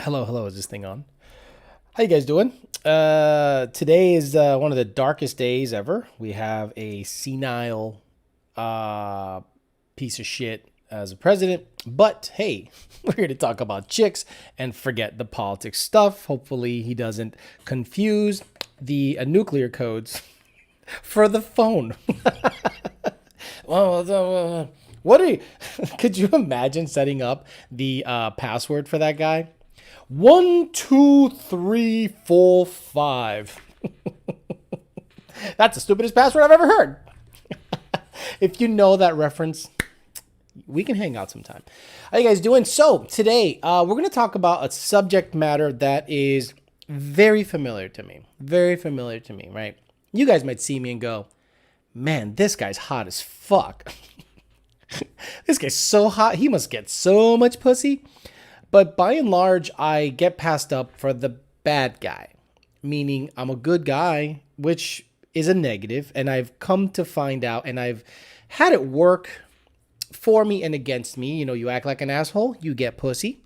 Hello. Is this thing on? How you guys doing? Today is one of the darkest days ever. We have a senile uh, piece of shit as a president. But hey, we're here to talk about chicks and forget the politics stuff. Hopefully, he doesn't confuse the nuclear codes for the phone. What are you? Could you imagine setting up the password for that guy? 12345. That's the stupidest password I've ever heard. If you know that reference, we can hang out sometime. How you guys doing? So today, we're going to talk about a subject matter that is very familiar to me. Very familiar to me, right? You guys might see me and go, man, this guy's hot as fuck. This guy's so hot. He must get so much pussy. But by and large, I get passed up for the bad guy, meaning I'm a good guy, which is a negative. And I've come to find out, and I've had it work for me and against me. You know, you act like an asshole, you get pussy.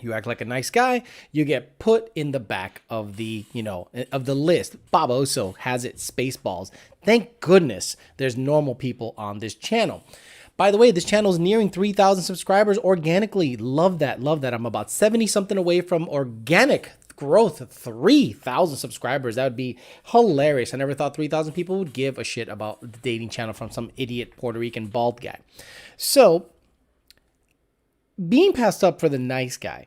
You act like a nice guy, you get put in the back of the, of the list. Bob Oso has it, Spaceballs. Thank goodness there's normal people on this channel. By the way, this channel is nearing 3,000 subscribers organically. Love that. I'm about 70 something away from organic growth, 3,000 subscribers. That would be hilarious. I never thought 3,000 people would give a shit about the dating channel from some idiot Puerto Rican bald guy. So being passed up for the nice guy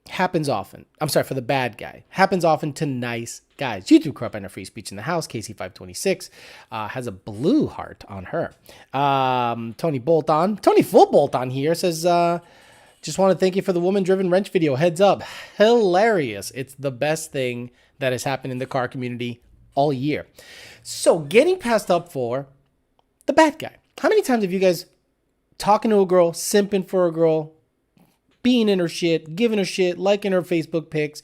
happens often. I'm sorry, for the bad guy happens often to nice guys. YouTube corrupt and free speech in the house. KC526 has a blue heart on her. Tony Full Bolt on here says, just want to thank you for the woman-driven wrench video. Heads up. Hilarious. It's the best thing that has happened in the car community all year. So getting passed up for the bad guy. How many times have you guys talking to a girl, simping for a girl, being in her shit, giving her shit, liking her Facebook pics,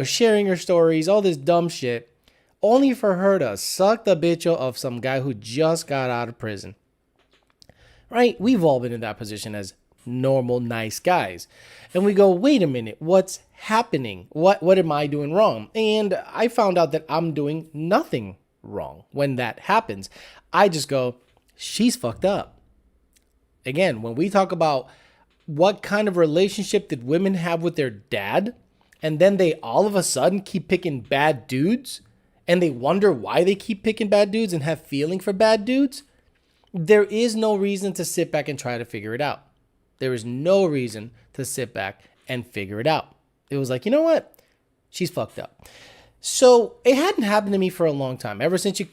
sharing her stories, all this dumb shit, only for her to suck the bitch of some guy who just got out of prison? Right? We've all been in that position as normal, nice guys. And we go, wait a minute, what's happening? What am I doing wrong? And I found out that I'm doing nothing wrong when that happens. I just go, she's fucked up. Again, when we talk about what kind of relationship did women have with their dad, and then they all of a sudden keep picking bad dudes, and they wonder why they keep picking bad dudes and have feeling for bad dudes, there is no reason to sit back and try to figure it out. There is no reason to sit back and figure it out. It was like, you know what? She's fucked up. So it hadn't happened to me for a long time. Ever since you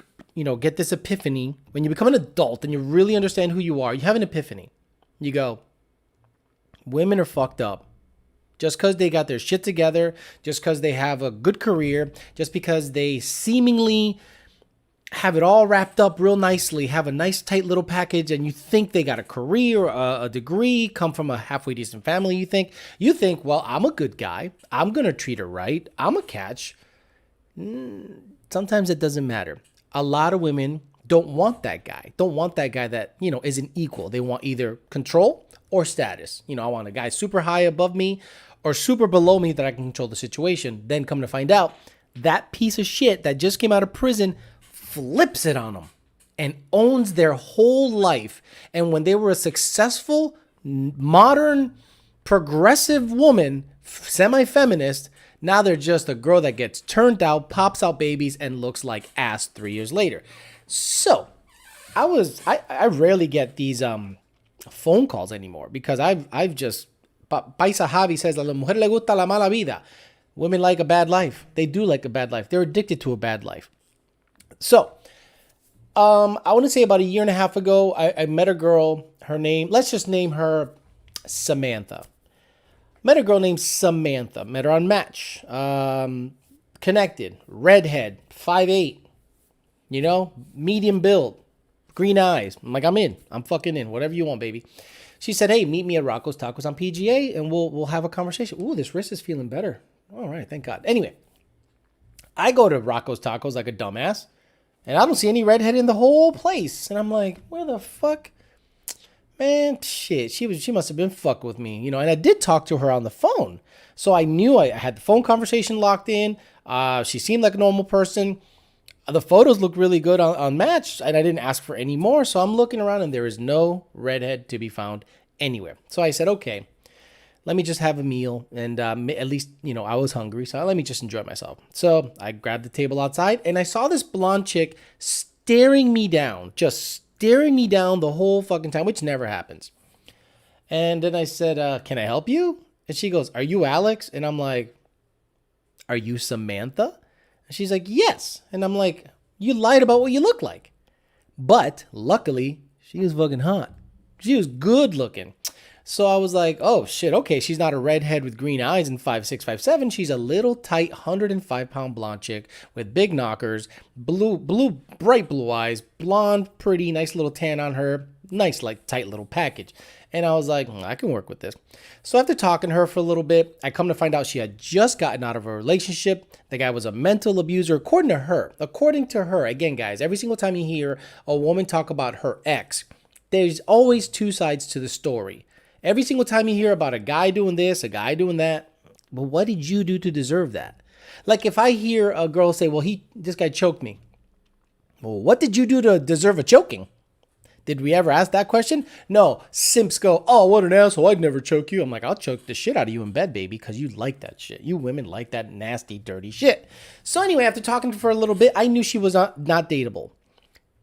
get this epiphany, when you become an adult and you really understand who you are, you have an epiphany. You go, women are fucked up. Just because they got their shit together, just because they have a good career, just because they seemingly have it all wrapped up real nicely, have a nice tight little package, and you think they got a career, a degree, come from a halfway decent family, you think, well, I'm a good guy. I'm going to treat her right. I'm a catch. Sometimes it doesn't matter. A lot of women don't want that guy. Don't want that guy that, is an equal. They want either control or status. I want a guy super high above me or super below me that I can control the situation. Then come to find out, that piece of shit that just came out of prison flips it on them and owns their whole life. And when they were a successful, modern, progressive woman, semi-feminist, now they're just a girl that gets turned out, pops out babies, and looks like ass 3 years later. So I rarely get these phone calls anymore because I've just, Paisa Javi says, a la mujer le gusta la mala vida. Women like a bad life. They do like a bad life. They're addicted to a bad life. So I want to say about a year and a half ago, I met a girl, her name, let's just name her Samantha. Met a girl named Samantha. Met her on Match. Connected. Redhead. 5'8". Medium build. Green eyes. I'm like, I'm in. I'm fucking in. Whatever you want, baby. She said, hey, meet me at Rocco's Tacos on PGA and we'll have a conversation. Ooh, this wrist is feeling better. All right, thank God. Anyway, I go to Rocco's Tacos like a dumbass and I don't see any redhead in the whole place. And I'm like, where the fuck? Man, shit, she must have been fucking with me, and I did talk to her on the phone. So I knew I had the phone conversation locked in. She seemed like a normal person. The photos look really good on Match, and I didn't ask for any more. So I'm looking around, and there is no redhead to be found anywhere. So I said, okay, let me just have a meal, and at least, I was hungry, so let me just enjoy myself. So I grabbed the table outside, and I saw this blonde chick staring me down, just staring me down the whole fucking time, which never happens. And then I said, can I help you? And she goes, are you Alex? And I'm like, are you Samantha? And she's like, yes. And I'm like, you lied about what you look like. But luckily, she was fucking hot. She was good looking. So I was like, oh shit, okay, she's not a redhead with green eyes and 5'6", 5'7". She's a little tight 105-pound blonde chick with big knockers, bright blue eyes, blonde, pretty, nice little tan on her, nice like tight little package. And I was like, I can work with this. So after talking to her for a little bit, I come to find out she had just gotten out of a relationship. The guy was a mental abuser, according to her. According to her, again, guys, every single time you hear a woman talk about her ex, there's always two sides to the story. Every single time you hear about a guy doing this, a guy doing that, well, what did you do to deserve that? Like if I hear a girl say, well, this guy choked me. Well, what did you do to deserve a choking? Did we ever ask that question? No. Simps go, oh, what an asshole. I'd never choke you. I'm like, I'll choke the shit out of you in bed, baby, because you like that shit. You women like that nasty, dirty shit. So anyway, after talking to her for a little bit, I knew she was not dateable.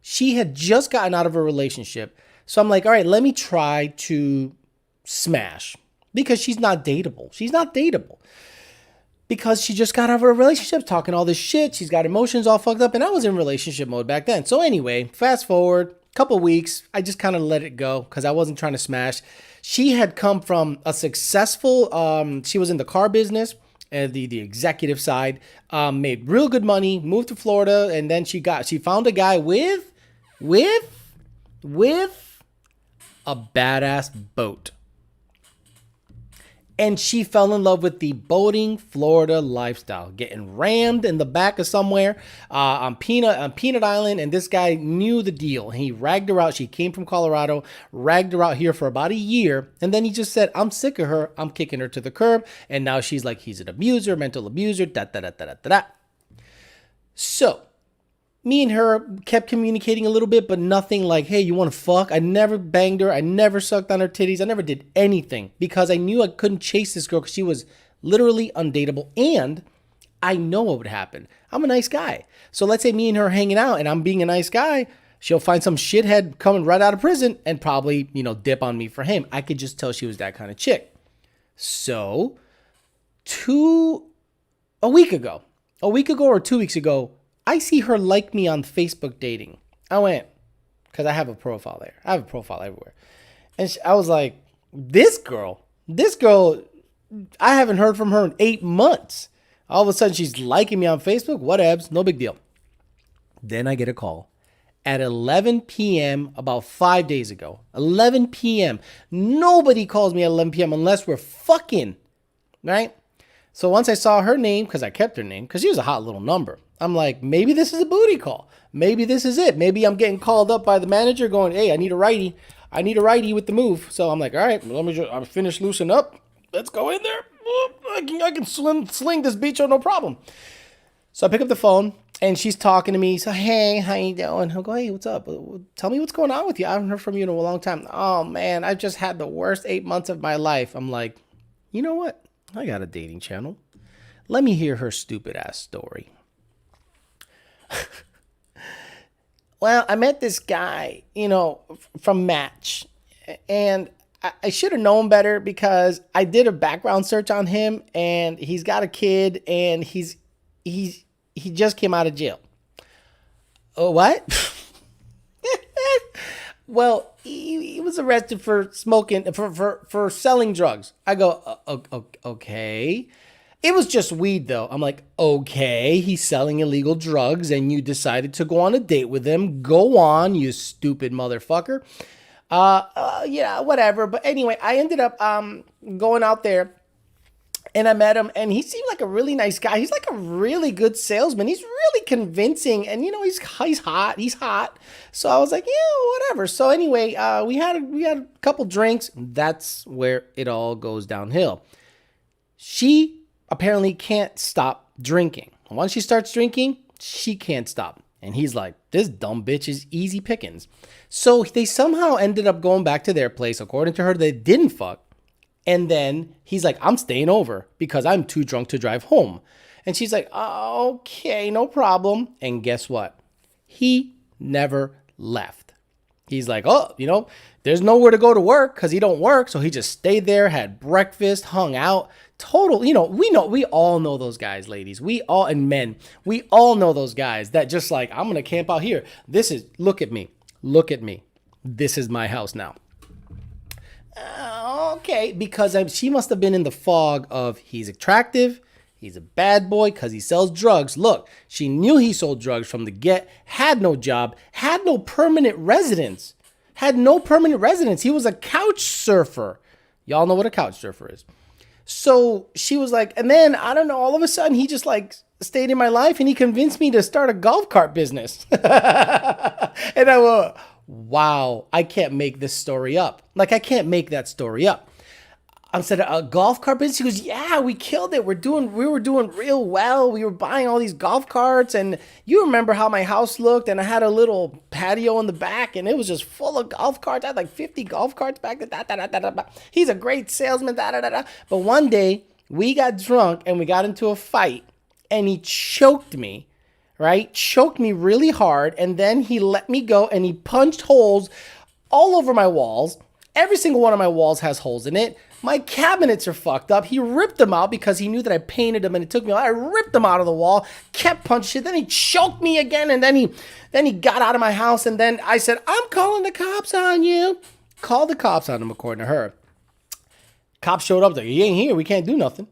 She had just gotten out of a relationship. So I'm like, all right, let me try to smash, because she's not dateable. She's not dateable because she just got out of a relationship, talking all this shit. She's got emotions all fucked up, and I was in relationship mode back then. So anyway, fast forward a couple weeks, I just kind of let it go because I wasn't trying to smash. She had come from a successful, she was in the car business, the executive side, made real good money, moved to Florida, and then she found a guy with a badass boat. And she fell in love with the boating Florida lifestyle, getting rammed in the back of somewhere on Peanut Island. And this guy knew the deal. He ragged her out. She came from Colorado, ragged her out here for about a year. And then he just said, I'm sick of her. I'm kicking her to the curb. And now she's like, he's an abuser, mental abuser, So me and her kept communicating a little bit, but nothing like, hey, you want to fuck? I never banged her. I never sucked on her titties. I never did anything because I knew I couldn't chase this girl because she was literally undateable. And I know what would happen. I'm a nice guy. So let's say me and her hanging out and I'm being a nice guy. She'll find some shithead coming right out of prison and probably, dip on me for him. I could just tell she was that kind of chick. So a week ago or 2 weeks ago, I see her like me on Facebook dating. I went, because I have a profile there. I have a profile everywhere. And I was like, this girl, I haven't heard from her in 8 months. All of a sudden, she's liking me on Facebook. Whatevs, no big deal. Then I get a call at 11 p.m. about 5 days ago. 11 p.m. Nobody calls me at 11 p.m. unless we're fucking, right? So once I saw her name, because I kept her name, because she was a hot little number, I'm like, maybe this is a booty call. Maybe this is it. Maybe I'm getting called up by the manager going, hey, I need a righty. I need a righty with the move. So I'm like, all right, let me just, I'm finished loosen up. Let's go in there. I can sling this beach no problem. So I pick up the phone and she's talking to me. So, hey, how you doing? I'll go, hey, what's up? Tell me what's going on with you. I haven't heard from you in a long time. Oh, man, I've just had the worst 8 months of my life. I'm like, you know what? I got a dating channel. Let me hear her stupid ass story. Well, I met this guy, from Match, and I should have known better because I did a background search on him, and he's got a kid, and he just came out of jail. Oh, what? Well, he was arrested for smoking, for selling drugs. I go, okay. It was just weed, though. I'm like, okay, he's selling illegal drugs, and you decided to go on a date with him. Go on, you stupid motherfucker. Yeah, whatever. But anyway, I ended up going out there, And I met him, and he seemed like a really nice guy. He's like a really good salesman. He's really convincing, and he's hot. He's hot. So I was like, yeah, whatever. So anyway, we had a couple drinks. That's where it all goes downhill. She apparently can't stop drinking. Once she starts drinking, she can't stop. And he's like, this dumb bitch is easy pickings. So they somehow ended up going back to their place. According to her, they didn't fuck. And then he's like, I'm staying over because I'm too drunk to drive home. And she's like, oh, okay, no problem. And guess what? He never left. He's like, there's nowhere to go to work because he don't work. So he just stayed there, had breakfast, hung out. Total, we all know those guys, ladies. And men, we all know those guys that just like, I'm going to camp out here. Look at me. This is my house now. Okay, because she must have been in the fog of he's attractive, he's a bad boy because he sells drugs. Look, she knew he sold drugs from the get, had no job, had no permanent residence. He was a couch surfer. Y'all know what a couch surfer is. So she was like, and then, I don't know, all of a sudden he just like stayed in my life and he convinced me to start a golf cart business. And I went, wow, I can't make this story up. Like, I can't make that story up. I said, a golf cart business? He goes, yeah, we killed it. We were doing real well. We were buying all these golf carts. And you remember how my house looked. And I had a little patio in the back. And it was just full of golf carts. I had like 50 golf carts back there. He's a great salesman. But one day, we got drunk and we got into a fight. And he choked me, right? Choked me really hard. And then he let me go. And he punched holes all over my walls. Every single one of my walls has holes in it. My cabinets are fucked up. He ripped them out because he knew that I painted them and it took me a while. I ripped them out of the wall, kept punching shit. Then he choked me again and then he got out of my house and then I said, I'm calling the cops on you. Called the cops on him according to her. Cops showed up. Like, he ain't here. We can't do nothing.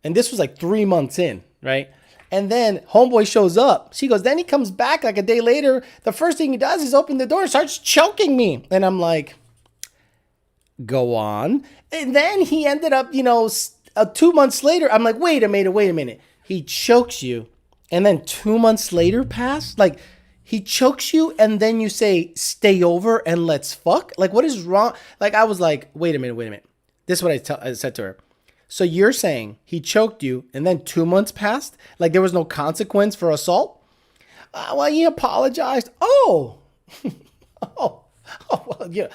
And this was like 3 months in, right? And then homeboy shows up. She goes, then he comes back like a day later. The first thing he does is open the door and starts choking me. And I'm like, go on. And then he ended up, 2 months later, I'm like, wait a minute. He chokes you. And then 2 months later pass? Like, he chokes you and then you say, stay over and let's fuck? Like, what is wrong? Like, I was like, wait a minute. This is what I said to her. So you're saying he choked you and then 2 months passed? Like, there was no consequence for assault? Well, he apologized. Oh, well, yeah.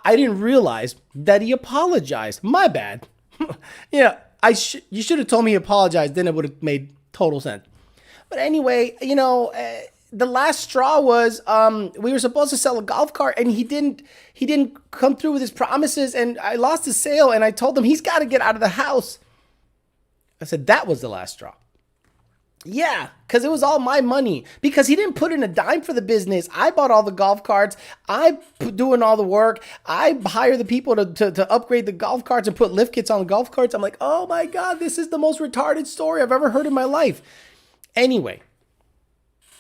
I didn't realize that he apologized. My bad. You should have told me he apologized. Then it would have made total sense. But anyway, the last straw was we were supposed to sell a golf cart and he didn't come through with his promises and I lost the sale and I told him he's got to get out of the house. I said that was the last straw. Yeah, because it was all my money. Because he didn't put in a dime for the business. I bought all the golf carts. I doing all the work. I hire the people to upgrade the golf carts and put lift kits on the golf carts. I'm like, oh my God, this is the most retarded story I've ever heard in my life. Anyway,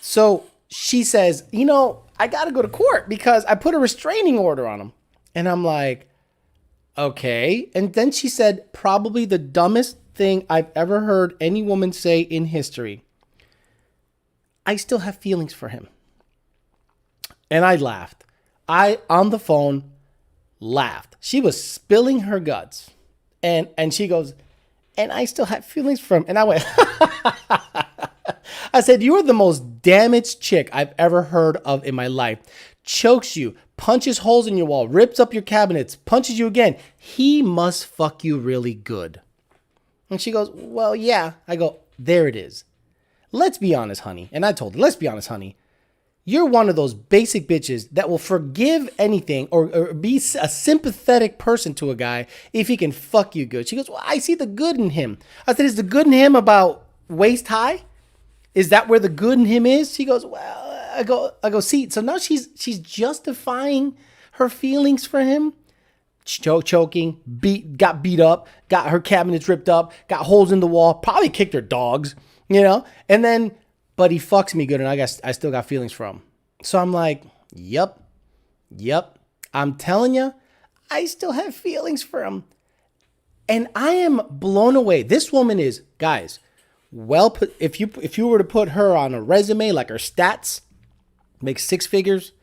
so she says, I got to go to court because I put a restraining order on him. And I'm like, okay. And then she said, probably the dumbest thing I've ever heard any woman say in history. I still have feelings for him. And I laughed. I, on the phone, laughed. She was spilling her guts. And she goes, and I still have feelings for him. And I went, I said, you're the most damaged chick I've ever heard of in my life. Chokes you, punches holes in your wall, rips up your cabinets, punches you again. He must fuck you really good. And she goes, well, yeah. I go, there it is. Let's be honest, honey. And I told her, let's be honest, honey. You're one of those basic bitches that will forgive anything or be a sympathetic person to a guy if he can fuck you good. She goes, well, I see the good in him. I said, is the good in him about waist high? Is that where the good in him is? She goes, well, I go, see. So now she's justifying her feelings for him. Choking, got beat up, got her cabinets ripped up, got holes in the wall, probably kicked her dogs, and then, but he fucks me good and I still got feelings for him. So I'm like, yep. I'm telling you, I still have feelings for him. And I am blown away. This woman is, guys, well put. If you were to put her on a resume, like her stats, makes 6 figures.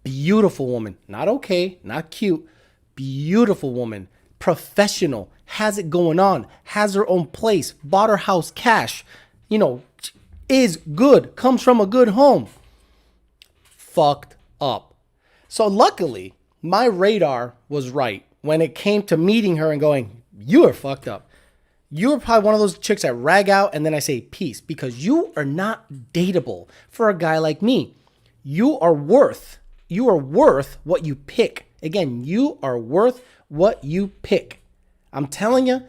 Beautiful woman. Not okay, not cute. Beautiful woman. Professional. Has it going on. Has her own place. Bought her house cash. Is good. Comes from a good home. Fucked up. So luckily, my radar was right when it came to meeting her and going, you are fucked up. You are probably one of those chicks that rag out and then I say peace, because you are not dateable for a guy like me. You are worth what you pick. Again, you are worth what you pick. I'm telling you,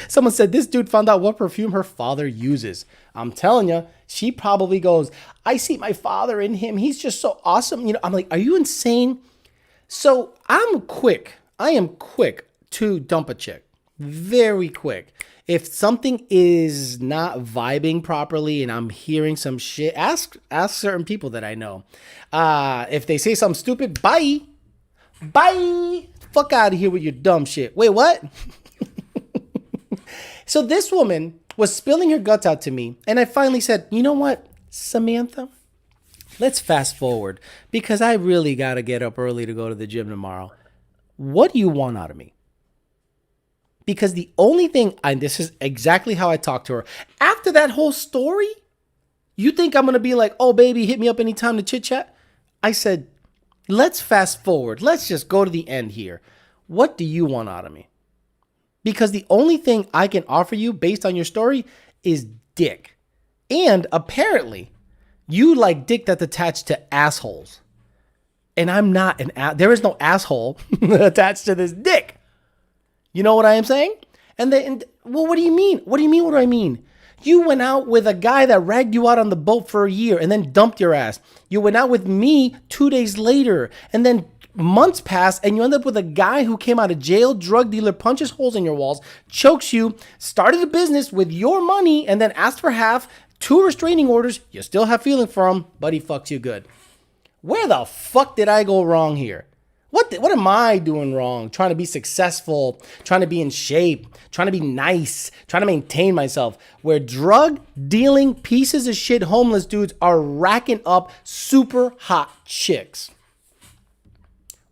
someone said this dude found out what perfume her father uses. I'm telling you, she probably goes, I see my father in him. He's just so awesome. I'm like, are you insane? So I am quick to dump a chick. Very quick. If something is not vibing properly and I'm hearing some shit, ask certain people that I know. If they say something stupid, bye. Fuck out of here with your dumb shit. Wait, what? So this woman was spilling her guts out to me, and I finally said, you know what, Samantha? Let's fast forward, because I really got to get up early to go to the gym tomorrow. What do you want out of me? Because the only thing, and this is exactly how I talked to her, after that whole story, you think I'm going to be like, oh, baby, hit me up anytime to chit chat? I said, let's fast forward. Let's just go to the end here. What do you want out of me? Because the only thing I can offer you based on your story is dick. And apparently, you like dick that's attached to assholes. And I'm not there is no asshole attached to this dick. You know what I am saying? Well, what do you mean? What do you mean? What do I mean? You went out with a guy that ragged you out on the boat for a year and then dumped your ass. You went out with me 2 days later, and then months pass and you end up with a guy who came out of jail, drug dealer, punches holes in your walls, chokes you, started a business with your money, and then asked for half, 2 restraining orders. You still have feeling for him, but he fucks you good. Where the fuck did I go wrong here? What am I doing wrong? Trying to be successful, trying to be in shape, trying to be nice, trying to maintain myself. Where drug dealing pieces of shit homeless dudes are racking up super hot chicks.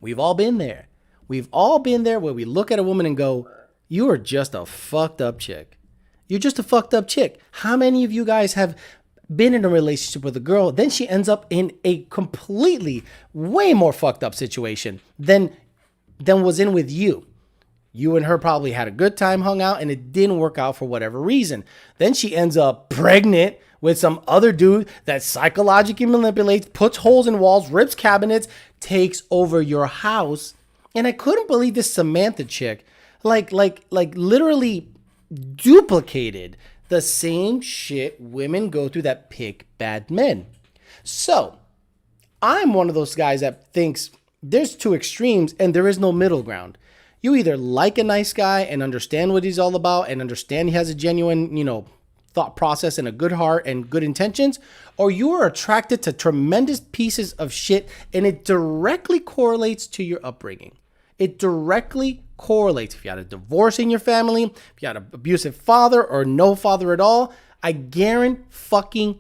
We've all been there. We've all been there where we look at a woman and go, you are just a fucked up chick. You're just a fucked up chick. How many of you guys have been in a relationship with a girl, then she ends up in a completely way more fucked up situation than was in with you? You and her probably had a good time, hung out, and it didn't work out for whatever reason. Then she ends up pregnant with some other dude that psychologically manipulates, puts holes in walls, rips cabinets, takes over your house. And I couldn't believe this Samantha chick, like literally duplicated the same shit women go through that pick bad men. So I'm one of those guys that thinks there's 2 extremes and there is no middle ground. You either like a nice guy and understand what he's all about and understand he has a genuine, thought process and a good heart and good intentions, or you are attracted to tremendous pieces of shit, and it directly correlates to your upbringing. It directly correlates. If you had a divorce in your family, if you had an abusive father or no father at all, I guarantee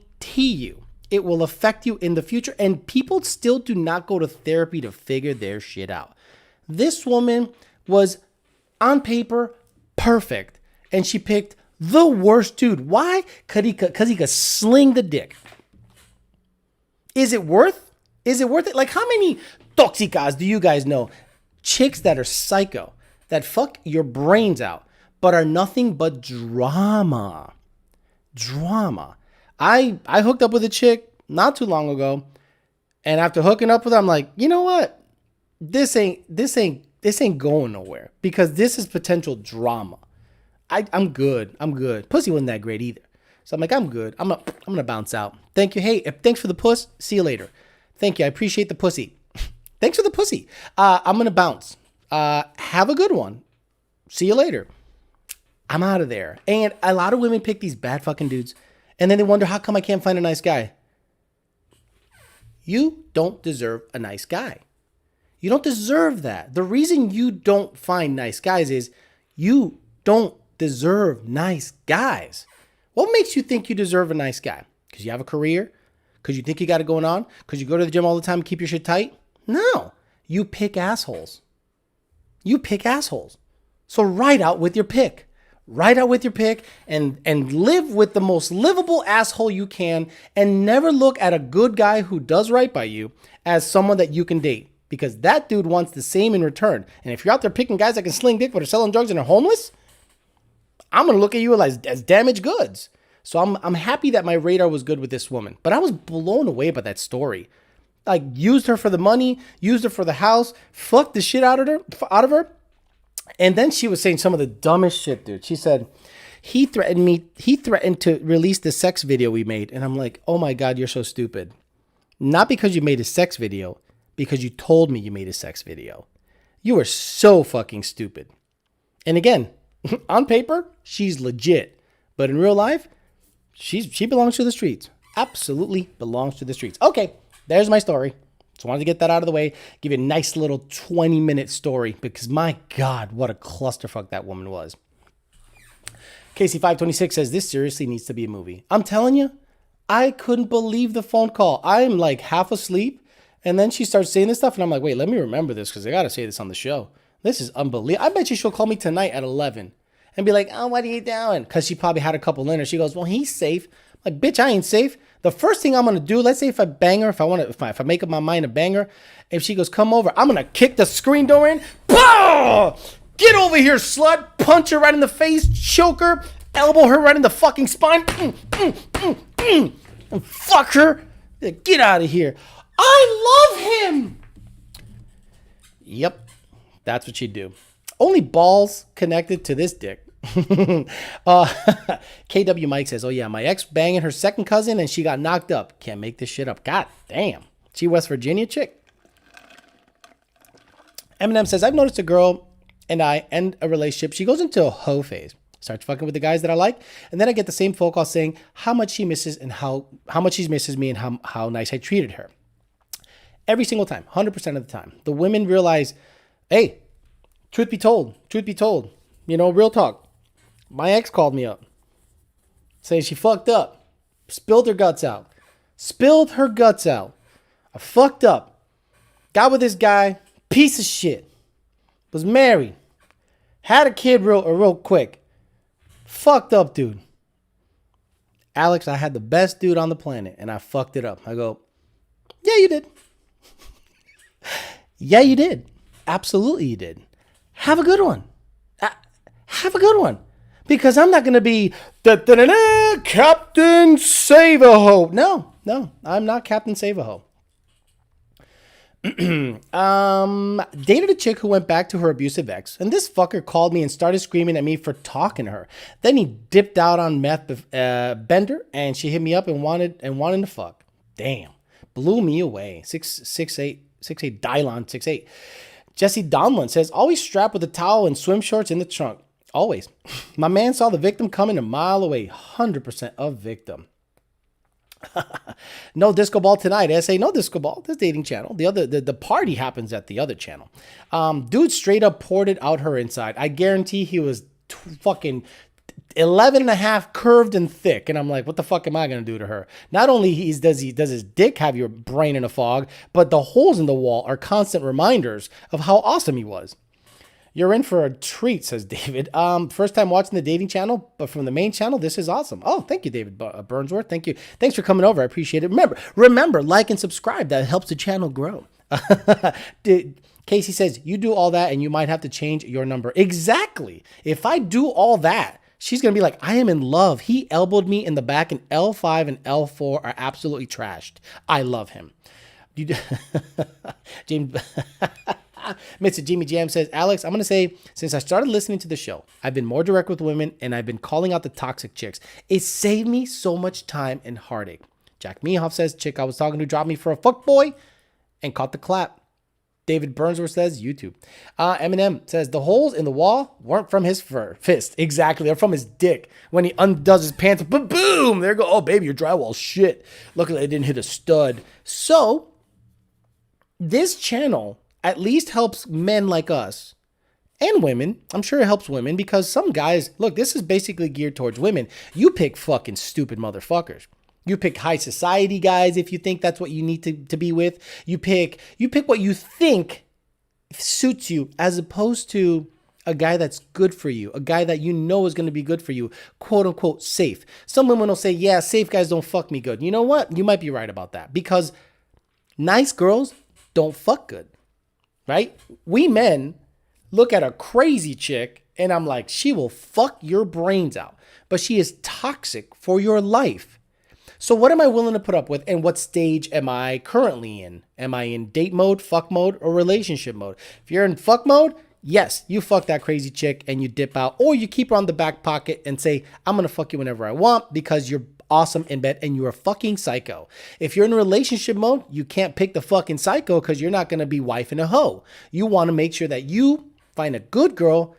you it will affect you in the future. And people still do not go to therapy to figure their shit out. This woman was on paper perfect, and she picked the worst dude. Why? Because he could sling the dick. Is it worth it? Like, how many toxicas do you guys know? Chicks that are psycho, that fuck your brains out, but are nothing but drama. I hooked up with a chick not too long ago, and after hooking up with her, I'm like, you know what? This ain't going nowhere, because this is potential drama. I'm good. Pussy wasn't that great either. So I'm like, I'm good. I'm gonna bounce out. Thank you. Hey, thanks for the puss. See you later. Thank you. I appreciate the pussy. Thanks for the pussy. I'm gonna bounce. Have a good one. See you later. I'm out of there. And a lot of women pick these bad fucking dudes, and then they wonder, how come I can't find a nice guy? You don't deserve a nice guy. You don't deserve that. The reason you don't find nice guys is You don't deserve nice guys. What makes you think you deserve a nice guy? Because you have a career? Because you think you got it going on? Because you go to the gym all the time and keep your shit tight? No. You pick assholes. You pick assholes. So ride out with your pick. Ride out with your pick and live with the most livable asshole you can, and never look at a good guy who does right by you as someone that you can date, because that dude wants the same in return. And if you're out there picking guys that can sling dick but are selling drugs and are homeless, I'm going to look at you as damaged goods. So I'm happy that my radar was good with this woman, but I was blown away by that story. Like, used her for the money, used her for the house, fucked the shit out of her. And then she was saying some of the dumbest shit, dude. She said, he threatened to release the sex video we made. And I'm like, oh my God, you're so stupid. Not because you made a sex video, because you told me you made a sex video. You are so fucking stupid. And again, on paper, she's legit. But in real life, she belongs to the streets. Absolutely belongs to the streets. Okay, there's my story. Just wanted to get that out of the way. Give you a nice little 20-minute story, because my God, what a clusterfuck that woman was. Casey526 says, this seriously needs to be a movie. I'm telling you, I couldn't believe the phone call. I'm like half asleep, and then she starts saying this stuff, and I'm like, wait, let me remember this, because I got to say this on the show. This is unbelievable. I bet you she'll call me tonight at 11 and be like, oh, what are you doing? Because she probably had a couple in her. She goes, well, he's safe. I'm like, bitch, I ain't safe. The first thing I'm going to do, let's say if I bang her, if I make up my mind to bang her, if she goes, come over, I'm going to kick the screen door in. Bah! Get over here, slut. Punch her right in the face, choke her, elbow her right in the fucking spine. And fuck her. Get out of here. I love him. Yep. That's what she'd do. Only balls connected to this dick. KW Mike says, oh yeah, my ex banging her second cousin and she got knocked up. Can't make this shit up. God damn. She West Virginia chick. Eminem says, I've noticed a girl and I end a relationship. She goes into a hoe phase. Starts fucking with the guys that I like. And then I get the same phone call saying how much she misses and how much she misses me and how nice I treated her. Every single time, 100% of the time. The women realize, hey, truth be told, you know, real talk. My ex called me up saying she fucked up, spilled her guts out. I fucked up. Got with this guy, piece of shit. Was married. Had a kid real quick. Fucked up, dude. Alex, I had the best dude on the planet and I fucked it up. I go, yeah, you did. Yeah, you did. Absolutely you did. Have a good one. Have a good one. Because I'm not going to be Captain Save-A-Ho. No, I'm not Captain Save-A-Ho. Dated a chick who went back to her abusive ex, and this fucker called me and started screaming at me for talking to her. Then he dipped out on meth bender, and she hit me up and wanted to fuck. Damn, blew me away. 6'8", Dylon 6'8". Jesse Donlin says, always strapped with a towel and swim shorts in the trunk. Always. My man saw the victim coming a mile away. 100% a victim. No disco ball tonight. I say no disco ball. This dating channel. The party happens at the other channel. Dude straight up poured it out her inside. I guarantee he was fucking 11 and a half curved and thick. And I'm like, what the fuck am I going to do to her? Not only does his dick have your brain in a fog, but the holes in the wall are constant reminders of how awesome he was. You're in for a treat, says David. First time watching the dating channel, but from the main channel, this is awesome. Oh, thank you, David Burnsworth. Thank you. Thanks for coming over. I appreciate it. Remember, like and subscribe. That helps the channel grow. Casey says, you do all that and you might have to change your number. Exactly. If I do all that, she's going to be like, I am in love. He elbowed me in the back, and L5 and L4 are absolutely trashed. I love him. James... Mr. Jimmy Jam says, Alex, I'm going to say, since I started listening to the show, I've been more direct with women and I've been calling out the toxic chicks. It saved me so much time and heartache. Jack Mehoff says, chick I was talking to dropped me for a fuckboy and caught the clap. David Burnsworth says, YouTube. Eminem says, the holes in the wall weren't from his fist. Exactly. They're from his dick. When he undoes his pants, boom, there you go. Oh, baby, your drywall shit. Luckily, I didn't hit a stud. So, this channel at least helps men like us And women. I'm sure it helps women because some guys, look, this is basically geared towards women. You pick fucking stupid motherfuckers. You pick high society guys if you think that's what you need to be with. You pick what you think suits you as opposed to a guy that's good for you, a guy that you know is going to be good for you, quote unquote safe. Some women will say, yeah, safe guys don't fuck me good. You know what? You might be right about that because nice girls don't fuck good, right? We men look at a crazy chick and I'm like, she will fuck your brains out, but she is toxic for your life. So what am I willing to put up with and what stage am I currently in? Am I in date mode, fuck mode, or relationship mode? If you're in fuck mode, yes, you fuck that crazy chick and you dip out, or you keep her on the back pocket and say, I'm going to fuck you whenever I want because you're awesome in bed and you're a fucking psycho. If you're in relationship mode, you can't pick the fucking psycho because you're not going to be wife and a hoe. You want to make sure that you find a good girl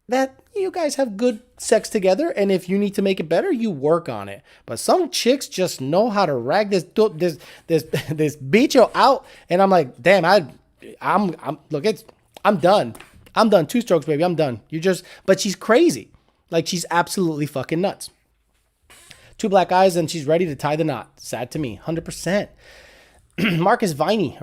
that you guys have good sex together, and if you need to make it better, you work on it. But some chicks just know how to rag this bicho out, and I'm like, damn, I'm done. I'm done. 2 strokes, baby. I'm done. But she's crazy. Like, she's absolutely fucking nuts. 2 black eyes, and she's ready to tie the knot. Sad to me, 100%. Marcus Viney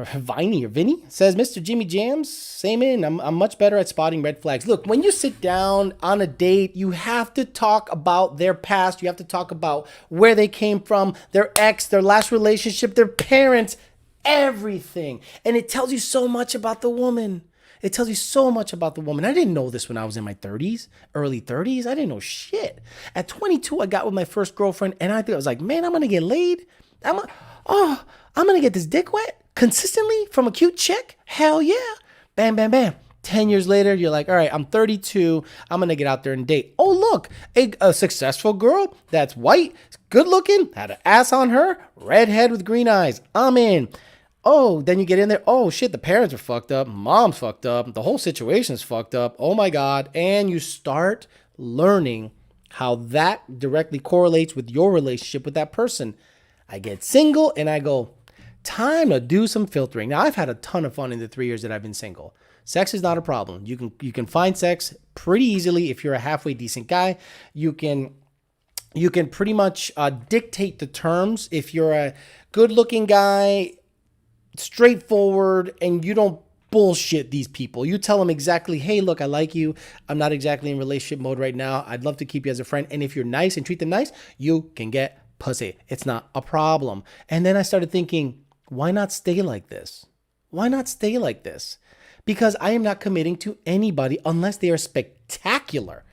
says, Mr. Jimmy Jams, same in. I'm much better at spotting red flags. Look, when you sit down on a date, you have to talk about their past. You have to talk about where they came from, their ex, their last relationship, their parents, everything. And it tells you so much about the woman. I didn't know this when I was in my 30s, early 30s. I didn't know shit. At 22, I got with my first girlfriend, and I was like, man, I'm going to get laid. I'm going to get this dick wet consistently from a cute chick? Hell yeah. Bam, bam, bam. 10 years later, you're like, all right, I'm 32. I'm going to get out there and date. Oh, look, a successful girl that's white, good looking, had an ass on her, redhead with green eyes. I'm in. Oh, then you get in there. Oh, shit, the parents are fucked up. Mom's fucked up. The whole situation's fucked up. Oh, my God. And you start learning how that directly correlates with your relationship with that person. I get single and I go, time to do some filtering. Now, I've had a ton of fun in the 3 years that I've been single. Sex is not a problem. You can find sex pretty easily if you're a halfway decent guy. You can pretty much dictate the terms if you're a good-looking guy, straightforward, and you don't bullshit these people. You tell them exactly, hey, look, I like you. I'm not exactly in relationship mode right now. I'd love to keep you as a friend. And if you're nice and treat them nice, you can get pussy. It's not a problem. And then I started thinking, why not stay like this? Because I am not committing to anybody unless they are spectacular.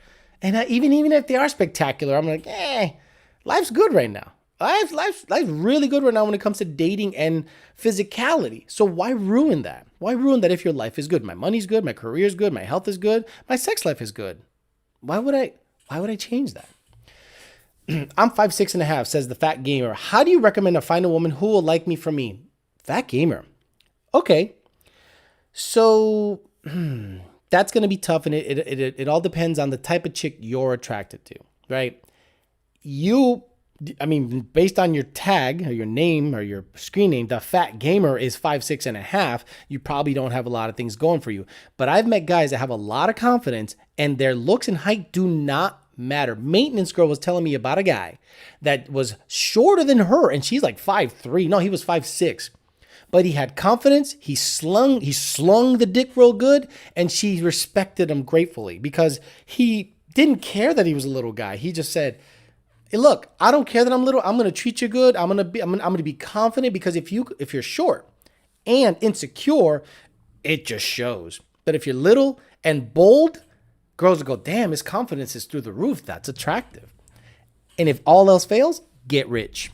And even if they are spectacular, I'm like, life's good right now. Life's really good right now when it comes to dating and physicality. So why ruin that? Why ruin that if your life is good? My money's good, my career's good, my health is good, my sex life is good. Why would I change that? I'm 5'6.5", says the Fat Gamer. How do you recommend I find a woman who will like me for me? Fat Gamer. Okay. So that's going to be tough, and it all depends on the type of chick you're attracted to, right? Based on your tag or your name or your screen name, the Fat Gamer is 5'6.5". You probably don't have a lot of things going for you. But I've met guys that have a lot of confidence, and their looks and height do not matter. Maintenance Girl was telling me about a guy that was shorter than her, and she's like 5'3". No, he was 5'6". But he had confidence. He slung the dick real good, and she respected him gratefully because he didn't care that he was a little guy. He just said, hey, look, I don't care that I'm little. I'm going to treat you good. I'm going to be confident because if you're short and insecure, it just shows. But if you're little and bold, girls will go, damn, his confidence is through the roof. That's attractive. And if all else fails, get rich.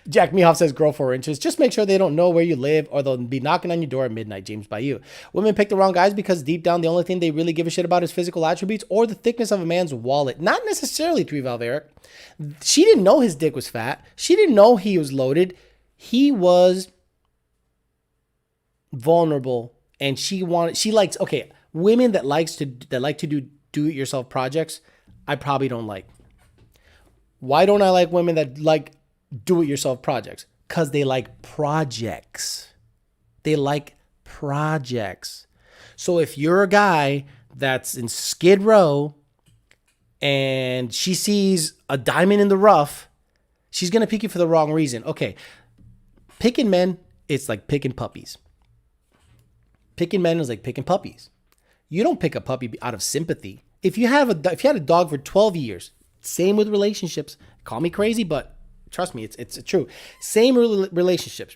Jack Mehoff says, grow 4 inches. Just make sure they don't know where you live or they'll be knocking on your door at midnight. James Bayou. Women pick the wrong guys because deep down, the only thing they really give a shit about is physical attributes or the thickness of a man's wallet. Not necessarily, 3 Valve Eric. She didn't know his dick was fat. She didn't know he was loaded. He was vulnerable, and women that like to do it yourself projects, I probably don't like. Why don't I like women that like do it yourself projects? Because they like projects. projects. So if you're a guy that's in Skid Row and she sees a diamond in the rough, she's going to pick you for the wrong reason. Okay, picking men, it's like picking puppies. Picking men is like picking puppies. You don't pick a puppy out of sympathy. If you had a dog for 12 years, same with relationships. Call me crazy, but trust me, it's true. Same relationships.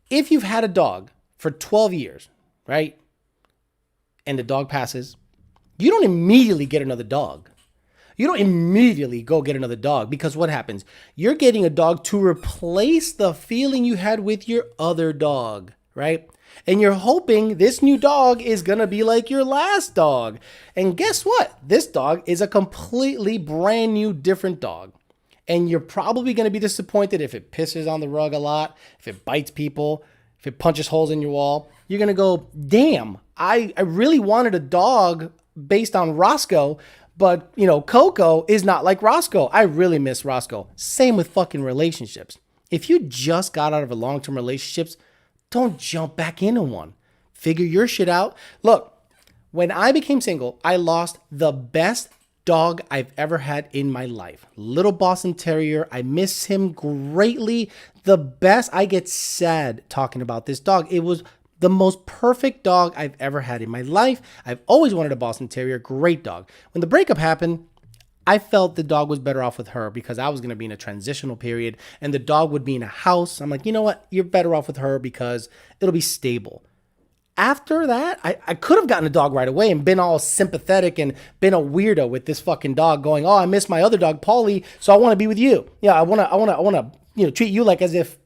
If you've had a dog for 12 years, right, and the dog passes, you don't immediately get another dog. You don't immediately go get another dog, because what happens? You're getting a dog to replace the feeling you had with your other dog, right? And you're hoping this new dog is going to be like your last dog. And guess what? This dog is a completely brand new, different dog. And you're probably going to be disappointed if it pisses on the rug a lot, if it bites people, if it punches holes in your wall. You're going to go, damn, I really wanted a dog based on Roscoe, but, Coco is not like Roscoe. I really miss Roscoe. Same with fucking relationships. If you just got out of a long-term relationships, don't jump back into one. Figure your shit out. Look, when I became single, I lost the best dog I've ever had in my life. Little Boston Terrier. I miss him greatly. The best. I get sad talking about this dog. It was the most perfect dog I've ever had in my life. I've always wanted a Boston Terrier. Great dog. When the breakup happened, I felt the dog was better off with her because I was going to be in a transitional period and the dog would be in a house. I'm like, you know what? You're better off with her because it'll be stable. After that, I could have gotten a dog right away and been all sympathetic and been a weirdo with this fucking dog going, oh, I miss my other dog, Paulie, so I want to be with you. Yeah, I want to treat you like as if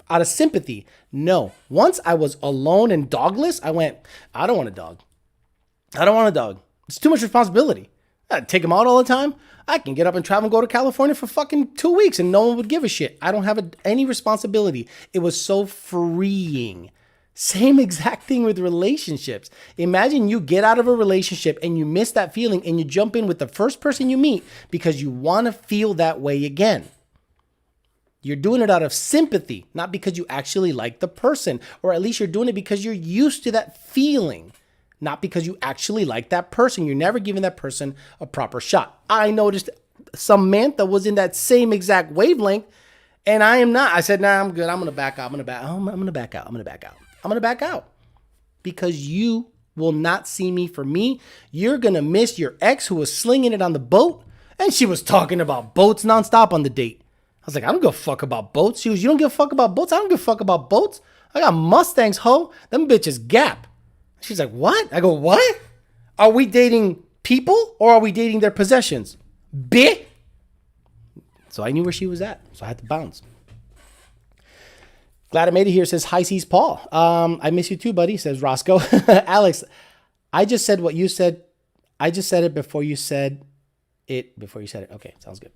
out of sympathy. No. Once I was alone and dogless, I went, I don't want a dog. I don't want a dog. It's too much responsibility. I'd take him out all the time. I can get up and travel and go to California for fucking 2 weeks and no one would give a shit. I don't have any responsibility. It was so freeing. Same exact thing with relationships. Imagine you get out of a relationship and you miss that feeling and you jump in with the first person you meet because you want to feel that way again. You're doing it out of sympathy, not because you actually like the person, or at least you're doing it because you're used to that feeling. Not because you actually like that person. You're never giving that person a proper shot. I noticed Samantha was in that same exact wavelength, and I am not. I said, nah, I'm good. I'm going to back out. I'm going to back out. Because you will not see me for me. You're going to miss your ex who was slinging it on the boat, and she was talking about boats nonstop on the date. I was like, I don't give a fuck about boats. She was, you don't give a fuck about boats? I don't give a fuck about boats. I got Mustangs, ho. Them bitches gap. She's like, what? I go, what? Are we dating people or are we dating their possessions? Bitch. So I knew where she was at. So I had to bounce. Glad I made it here. Says, hi, sees Paul. I miss you too, buddy, says Roscoe. Alex, I just said what you said. I just said it before you said it. Okay, sounds good.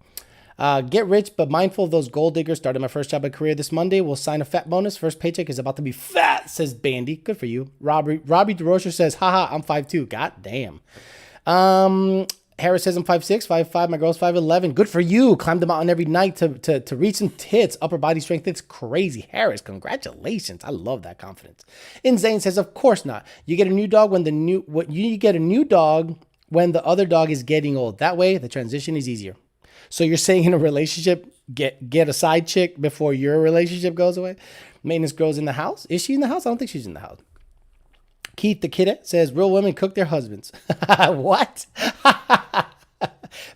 Get rich, but mindful of those gold diggers. Started my first job of career this Monday. Will sign a fat bonus. First paycheck is about to be fat, says Bandy. Good for you. Robbie DeRocher says, haha, I'm 5'2". God damn. Harris says I'm 5'6", 5'5". My girl's 5'11". Good for you. Climbed the mountain every night to reach some tits. Upper body strength. It's crazy. Harris, congratulations. I love that confidence. Zane says, of course not. You get a new dog when the other dog is getting old. That way, the transition is easier. So you're saying in a relationship, get a side chick before your relationship goes away? Maintenance girl's in the house? Is she in the house? I don't think she's in the house. Keith the Kid says, real women cook their husbands. What?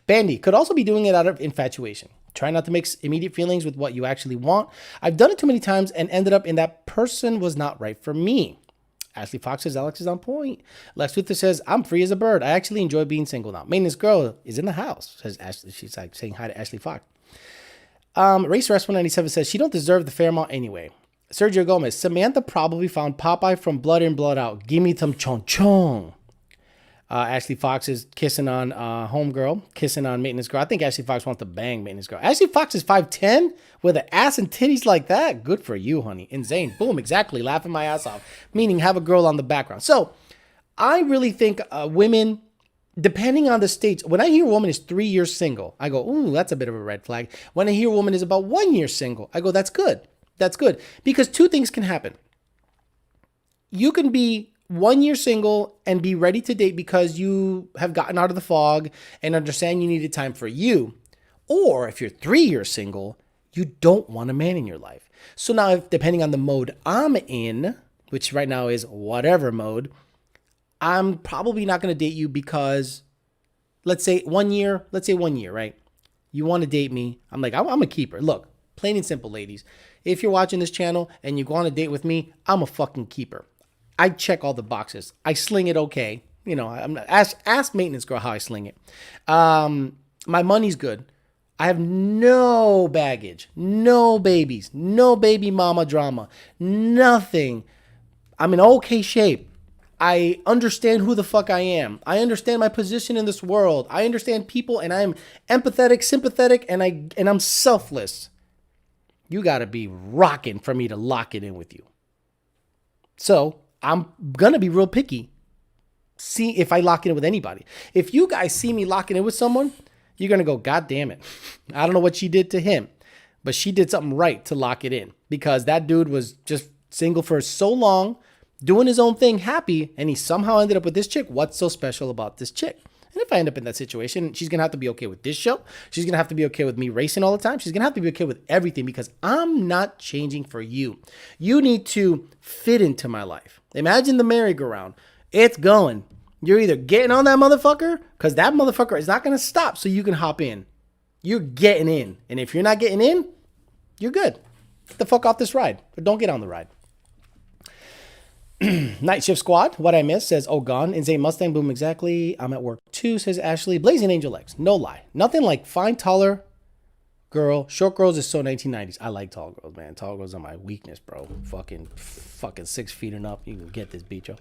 Bandy could also be doing it out of infatuation. Try not to mix immediate feelings with what you actually want. I've done it too many times and ended up in that person was not right for me. Ashley Fox says, Alex is on point. Lex Luthor says, I'm free as a bird. I actually enjoy being single now. Maintenance girl is in the house, says Ashley. She's like saying hi to Ashley Fox. Racer S197 says, she don't deserve the fair amount anyway. Sergio Gomez, Samantha probably found Popeye from Blood In, Blood Out. Give me some chong chong. Ashley Fox is kissing on homegirl, kissing on maintenance girl. I think Ashley Fox wants to bang maintenance girl. Ashley Fox is 5'10" with an ass and titties like that. Good for you, honey. Insane. Boom, exactly. Laughing my ass off. Meaning have a girl on the background. So I really think women, depending on the stage, when I hear a woman is 3 years single, I go, ooh, that's a bit of a red flag. When I hear a woman is about 1 year single, I go, that's good. That's good. Because two things can happen. you can be 1 year single and be ready to date because you have gotten out of the fog and understand you needed time for you. Or if you're 3 years single, you don't want a man in your life. So now, if, depending on the mode I'm in, which right now is whatever mode, I'm probably not going to date you because let's say 1 year, right? You want to date me. I'm like, I'm a keeper. Look, plain and simple, ladies. If you're watching this channel and you go on a date with me, I'm a fucking keeper. I check all the boxes. I sling it okay. You know, I'm not, ask maintenance girl how I sling it. My money's good. I have no baggage, no babies, no baby mama drama, nothing. I'm in okay shape. I understand who the fuck I am. I understand my position in this world. I understand people, and I'm empathetic, sympathetic, and I'm selfless. You got to be rocking for me to lock it in with you. So I'm going to be real picky. See if I lock it in with anybody. If you guys see me locking in with someone, you're going to go, God damn it. I don't know what she did to him, but she did something right to lock it in because that dude was just single for so long, doing his own thing, happy, and he somehow ended up with this chick. What's so special about this chick? And if I end up in that situation, she's going to have to be okay with this show. She's going to have to be okay with me racing all the time. She's going to have to be okay with everything because I'm not changing for you. You need to fit into my life. Imagine the merry-go-round. It's going. You're either getting on that motherfucker because that motherfucker is not going to stop so you can hop in. You're getting in. And if you're not getting in, you're good. Get the fuck off this ride. Or don't get on the ride. Night Shift Squad, what I missed, says, oh, gone. Insane Mustang, boom, exactly. I'm at work too, says Ashley. Blazing Angel X, no lie. Nothing like fine, taller girl. Short girls is so 1990s. I like tall girls, man. Tall girls are my weakness, bro. Fucking 6 feet and up. You can get this, bicho.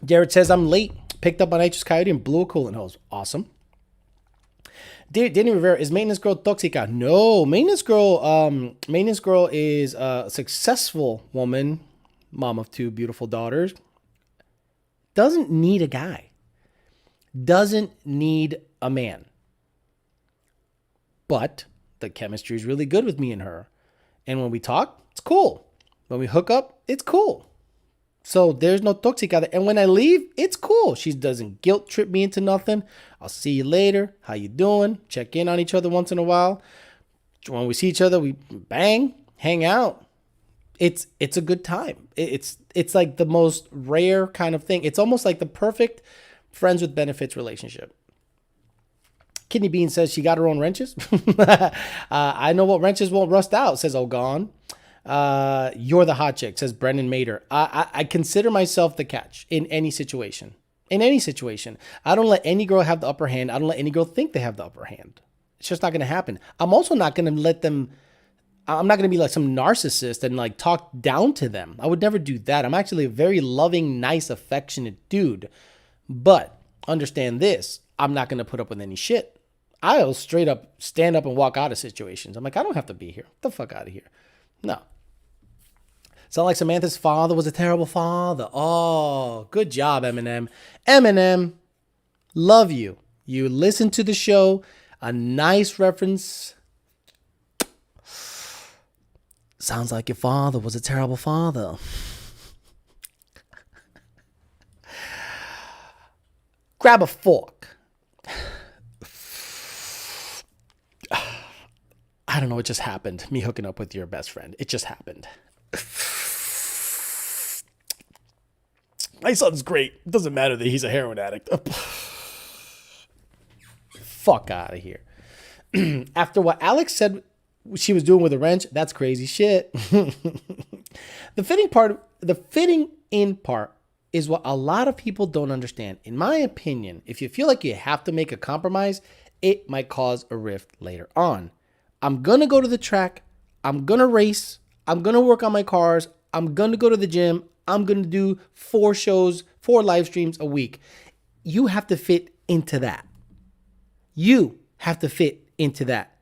Jared says, I'm late. Picked up a nitrous coyote and blew a coolant hose. Awesome. Danny Rivera, is maintenance girl toxica? No, maintenance girl is a successful woman, mom of 2 beautiful daughters. Doesn't need a guy. Doesn't need a man. But the chemistry is really good with me and her. And when we talk, it's cool. When we hook up, it's cool. So there's no toxic out there. And when I leave, it's cool. She doesn't guilt trip me into nothing. I'll see you later. How you doing? Check in on each other once in a while. When we see each other, we bang, hang out. It's a good time. It's like the most rare kind of thing. It's almost like the perfect friends with benefits relationship. Kidney Bean says she got her own wrenches. I know what wrenches won't rust out, says Ogon. You're the hot chick, says Brendan Mater. I consider myself the catch in any situation. In any situation. I don't let any girl have the upper hand. I don't let any girl think they have the upper hand. It's just not going to happen. I'm also not going to let them, I'm not going to be like some narcissist and like talk down to them. I would never do that. I'm actually a very loving, nice, affectionate dude. But understand this, I'm not going to put up with any shit. I'll straight up stand up and walk out of situations. I'm like, I don't have to be here. Get the fuck out of here. No. Sound like Samantha's father was a terrible father. Oh, good job, Eminem. Eminem, love you. You listen to the show. A nice reference. Sounds like your father was a terrible father. Grab a fork. I don't know. It just happened. Me hooking up with your best friend. It just happened. My son's great. It doesn't matter that he's a heroin addict. Fuck out of here. After what Alex said she was doing with a wrench, that's crazy shit. The fitting in part is what a lot of people don't understand. In my opinion, if you feel like you have to make a compromise, it might cause a rift later on. I'm going to go to the track. I'm going to race. I'm going to work on my cars. I'm going to go to the gym. I'm going to do 4 shows, 4 live streams a week. You have to fit into that. You have to fit into that.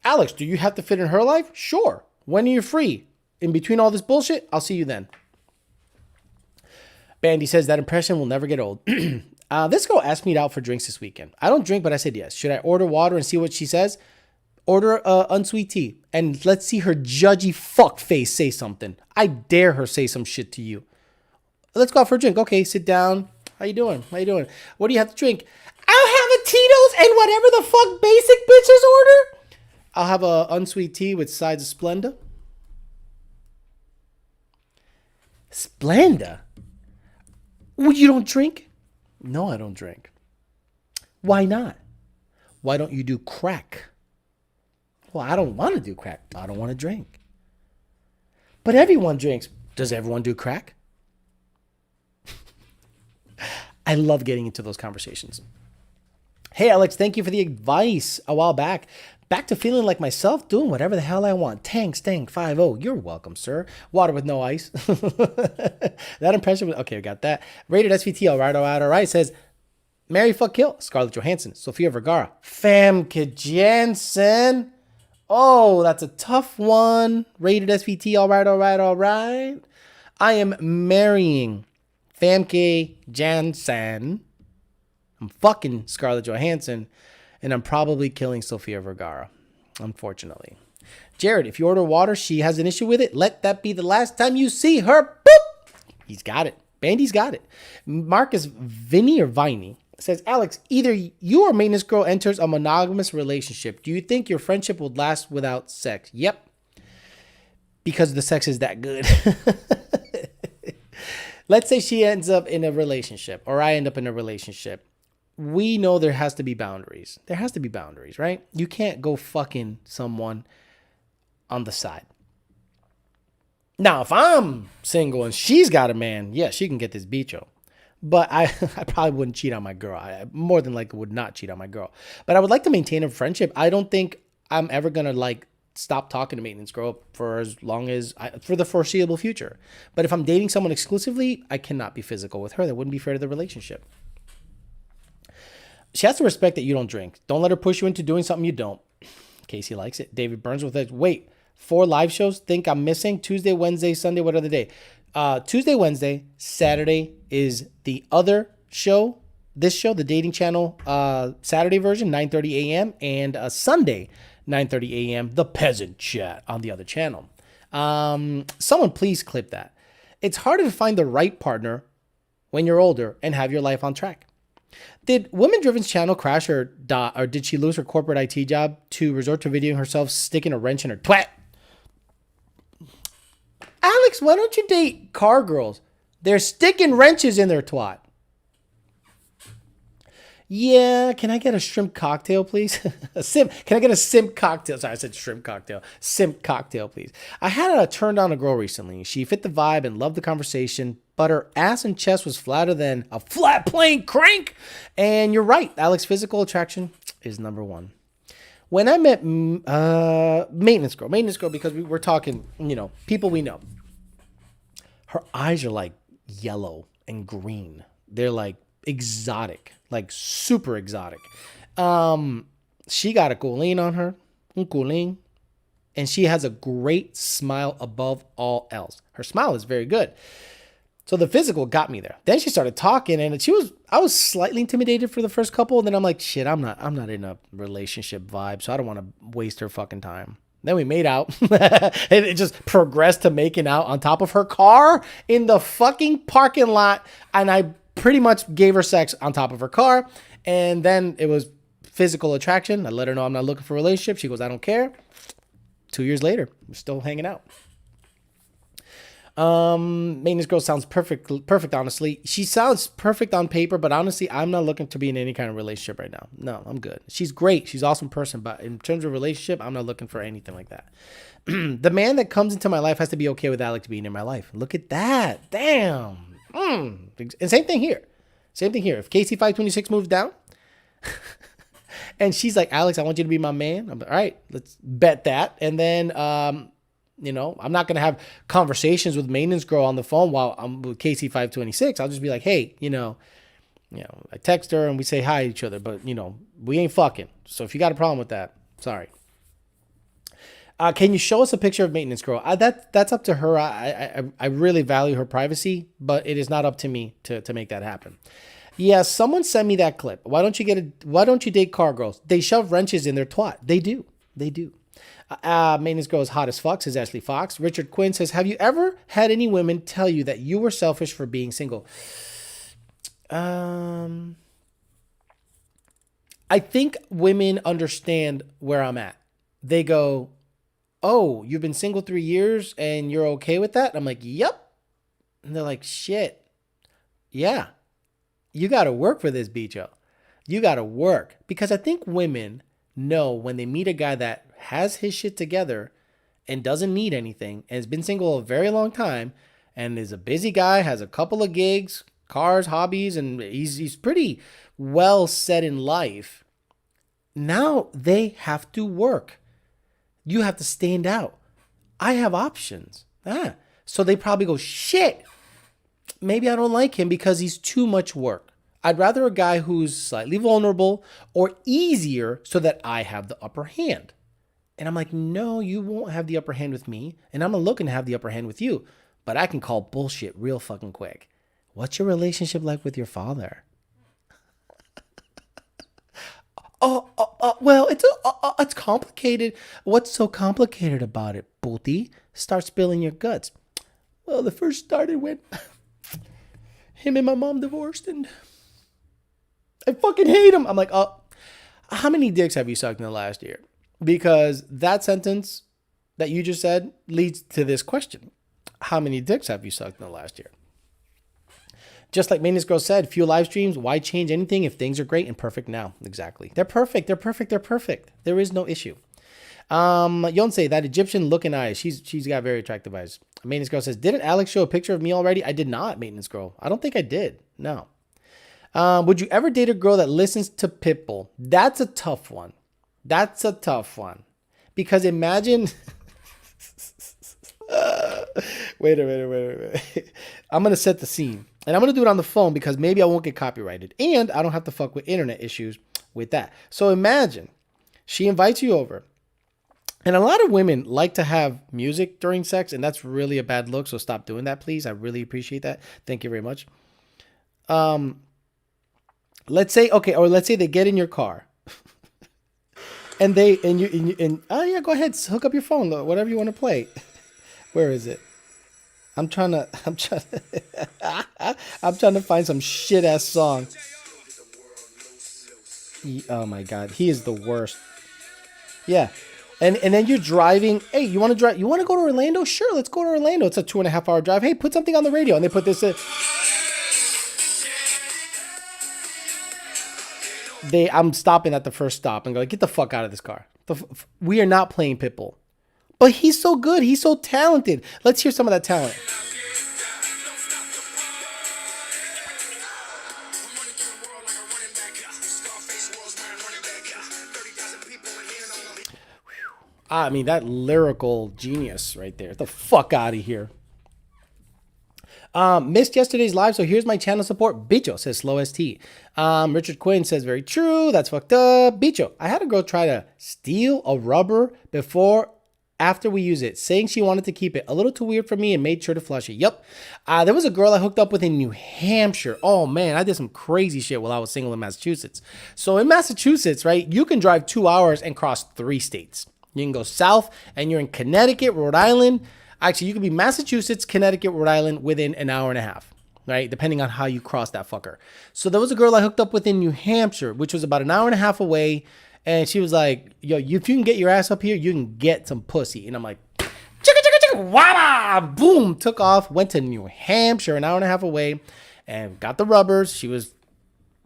Alex, do you have to fit in her life? Sure. When are you free? In between all this bullshit? I'll see you then. Bandy says that impression will never get old. This girl asked me out for drinks this weekend. I don't drink, but I said yes. Should I order water and see what she says? Order unsweet tea. And let's see her judgy fuck face say something. I dare her say some shit to you. Let's go out for a drink. Okay, sit down. How you doing? What do you have to drink? I'll have a Tito's and whatever the fuck basic bitches order. I'll have a unsweet tea with sides of Splenda. Splenda? Well, you don't drink? No, I don't drink. Why not? Why don't you do crack? Well, I don't want to do crack. I don't want to drink. But everyone drinks. Does everyone do crack? I love getting into those conversations. Hey, Alex, thank you for the advice a while back. Back to feeling like myself, doing whatever the hell I want. Tank, 5-0. You're welcome, sir. Water with no ice. That impression was, okay, we got that. Rated SVT, all right. Says, Mary fuck kill, Scarlett Johansson, Sofia Vergara, Famke Janssen. Oh, that's a tough one. Rated SVT, all right. I am marrying Famke Janssen. I'm fucking Scarlett Johansson. And I'm probably killing Sofia Vergara, unfortunately. Jared, if you order water, she has an issue with it. Let that be the last time you see her. Boop! He's got it. Bandy's got it. Marcus Viney says, Alex, either you or maintenance girl enters a monogamous relationship. Do you think your friendship will last without sex? Yep. Because the sex is that good. Let's say she ends up in a relationship or I end up in a relationship. We know there has to be boundaries. There has to be boundaries, right? You can't go fucking someone on the side. Now, if I'm single and she's got a man, yeah, she can get this bicho. But I probably wouldn't cheat on my girl. I more than likely would not cheat on my girl. But I would like to maintain a friendship. I don't think I'm ever going to stop talking to maintenance girl for as long as for the foreseeable future. But if I'm dating someone exclusively, I cannot be physical with her. That wouldn't be fair to the relationship. She has to respect that you don't drink. Don't let her push you into doing something you don't. Casey likes it. David Burns with it. Wait, 4 live shows? Think I'm missing? Tuesday, Wednesday, Sunday, what other day? Tuesday, Wednesday, Saturday is the other show. This show, the dating channel, Saturday version, 9:30 a.m. And Sunday, 9:30 a.m., the peasant chat on the other channel. Someone please clip that. It's harder to find the right partner when you're older and have your life on track. Did Women Driven's channel crash or did she lose her corporate IT job to resort to videoing herself sticking a wrench in her twat? Alex, why don't you date car girls? They're sticking wrenches in their twat. Yeah, can I get a shrimp cocktail, please? Can I get a simp cocktail? Sorry, I said shrimp cocktail. Simp cocktail, please. I had turned on a girl recently. She fit the vibe and loved the conversation, but her ass and chest was flatter than a flat plane crank. And you're right, Alex, physical attraction is number one. When I met maintenance girl, because we're talking, people we know. Her eyes are like yellow and green. They're like exotic, like super exotic. She got a cooling on her, and she has a great smile above all else. Her smile is very good. So the physical got me there. Then she started talking, and I was slightly intimidated for the first couple. And then I'm like, shit, I'm not in a relationship vibe, so I don't want to waste her fucking time. Then we made out, and it just progressed to making out on top of her car in the fucking parking lot. And I pretty much gave her sex on top of her car. And then it was physical attraction. I let her know I'm not looking for a relationship. She goes, I don't care. 2 years later, we're still hanging out. Maintenance girl sounds perfect, honestly. She sounds perfect on paper, but honestly, I'm not looking to be in any kind of relationship right now. No, I'm good. She's great. She's an awesome person, but in terms of relationship, I'm not looking for anything like that. The man that comes into my life has to be okay with Alex being in my life. Look at that. Damn. And same thing here. If KC526 moves down and she's like, Alex, I want you to be my man. I'm like, all right, let's bet that. And then, I'm not going to have conversations with maintenance girl on the phone while I'm with KC526. I'll just be like, hey, I text her and we say hi to each other, but we ain't fucking. So if you got a problem with that, sorry. Can you show us a picture of maintenance girl? That's up to her. I really value her privacy, but it is not up to me to make that happen. Yeah, someone sent me that clip. Why don't you date car girls? They shove wrenches in their twat. They do. They do. Maintenance girl is hot as fuck, says Ashley Fox. Richard Quinn says, have you ever had any women tell you that you were selfish for being single? I think women understand where I'm at. They go, oh, you've been single 3 years and you're okay with that? I'm like, yep. And they're like, shit. Yeah. You got to work for this, Bicho. You got to work. Because I think women know when they meet a guy that has his shit together and doesn't need anything and has been single a very long time and is a busy guy, has a couple of gigs, cars, hobbies, and he's pretty well set in life. Now they have to work. You have to stand out. I have options. So they probably go, shit, maybe I don't like him because he's too much work. I'd rather a guy who's slightly vulnerable or easier so that I have the upper hand. And I'm like, no, you won't have the upper hand with me. And I'm looking to have the upper hand with you. But I can call bullshit real fucking quick. What's your relationship like with your father? Well, it's complicated. What's so complicated about it, Booty? Start spilling your guts. Well, the first started when him and my mom divorced and I fucking hate him. I'm like, how many dicks have you sucked in the last year? Because that sentence that you just said leads to this question. How many dicks have you sucked in the last year? Just like Maintenance Girl said, few live streams. Why change anything if things are great and perfect now? Exactly. They're perfect. They're perfect. They're perfect. There is no issue. Yonsei, that Egyptian looking eyes. She's got very attractive eyes. Maintenance Girl says, didn't Alex show a picture of me already? I did not, Maintenance Girl. I don't think I did. No. Would you ever date a girl that listens to Pitbull? That's a tough one. That's a tough one. Because imagine... Wait a minute. I'm going to set the scene. And I'm going to do it on the phone because maybe I won't get copyrighted. And I don't have to fuck with internet issues with that. So imagine she invites you over. And a lot of women like to have music during sex. And that's really a bad look. So stop doing that, please. I really appreciate that. Thank you very much. Let's say they get in your car. And oh yeah, go ahead. Hook up your phone. Whatever you want to play. Where is it? I'm trying to find some shit ass song. Oh my God. He is the worst. Yeah. And then you're driving. Hey, you want to drive? You want to go to Orlando? Sure. Let's go to Orlando. It's a 2.5 hour drive. Hey, put something on the radio. And they put this in. I'm stopping at the first stop and go, get the fuck out of this car. We are not playing Pitbull. But he's so good. He's so talented. Let's hear some of that talent. I mean, that lyrical genius right there. Get the fuck out of here. Missed yesterday's live, so here's my channel support. Bicho says slow ST. Richard Quinn says very true. That's fucked up. Bicho, I had a girl try to steal a rubber after we use it, saying she wanted to keep it. A little too weird for me and made sure to flush it. Yep. There was a girl I hooked up with in New Hampshire. Oh man, I did some crazy shit while I was single in Massachusetts. So in Massachusetts, right, you can drive 2 hours and cross 3 states. You can go south and you're in Connecticut, Rhode Island. Actually, you can be Massachusetts, Connecticut, Rhode Island within an hour and a half, right? Depending on how you cross that fucker. So there was a girl I hooked up with in New Hampshire, which was about an hour and a half away. And she was like, yo, if you can get your ass up here, you can get some pussy. And I'm like, chicka, chicka, chicka, wah, boom, took off, went to New Hampshire, an hour and a half away, and got the rubbers. She was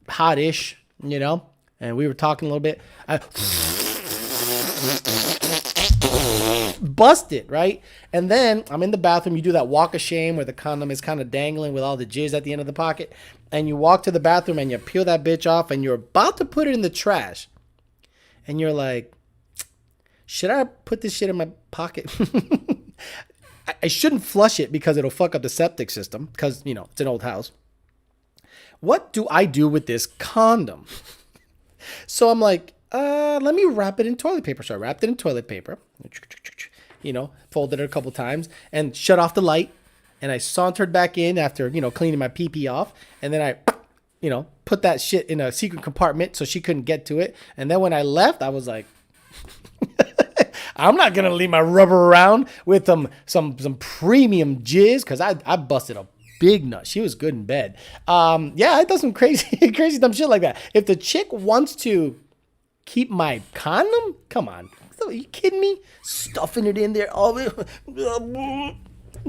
hot-ish, you know, and we were talking a little bit. Busted, right? And then I'm in the bathroom. You do that walk of shame where the condom is kind of dangling with all the jizz at the end of the pocket. And you walk to the bathroom and you peel that bitch off and you're about to put it in the trash. And you're like, should I put this shit in my pocket? I shouldn't flush it because it'll fuck up the septic system because, you know, it's an old house. What do I do with this condom? So I'm like, let me wrap it in toilet paper. So I wrapped it in toilet paper, you know, folded it a couple times and shut off the light. And I sauntered back in after, you know, cleaning my pee-pee off. And then I, you know, put that shit in a secret compartment so she couldn't get to it. And then when I left, I was like, I'm not gonna leave my rubber around with some premium jizz because I busted a big nut. She was good in bed. Yeah, I done some crazy crazy dumb shit like that. If the chick wants to keep my condom, come on, are you kidding me? Stuffing it in there,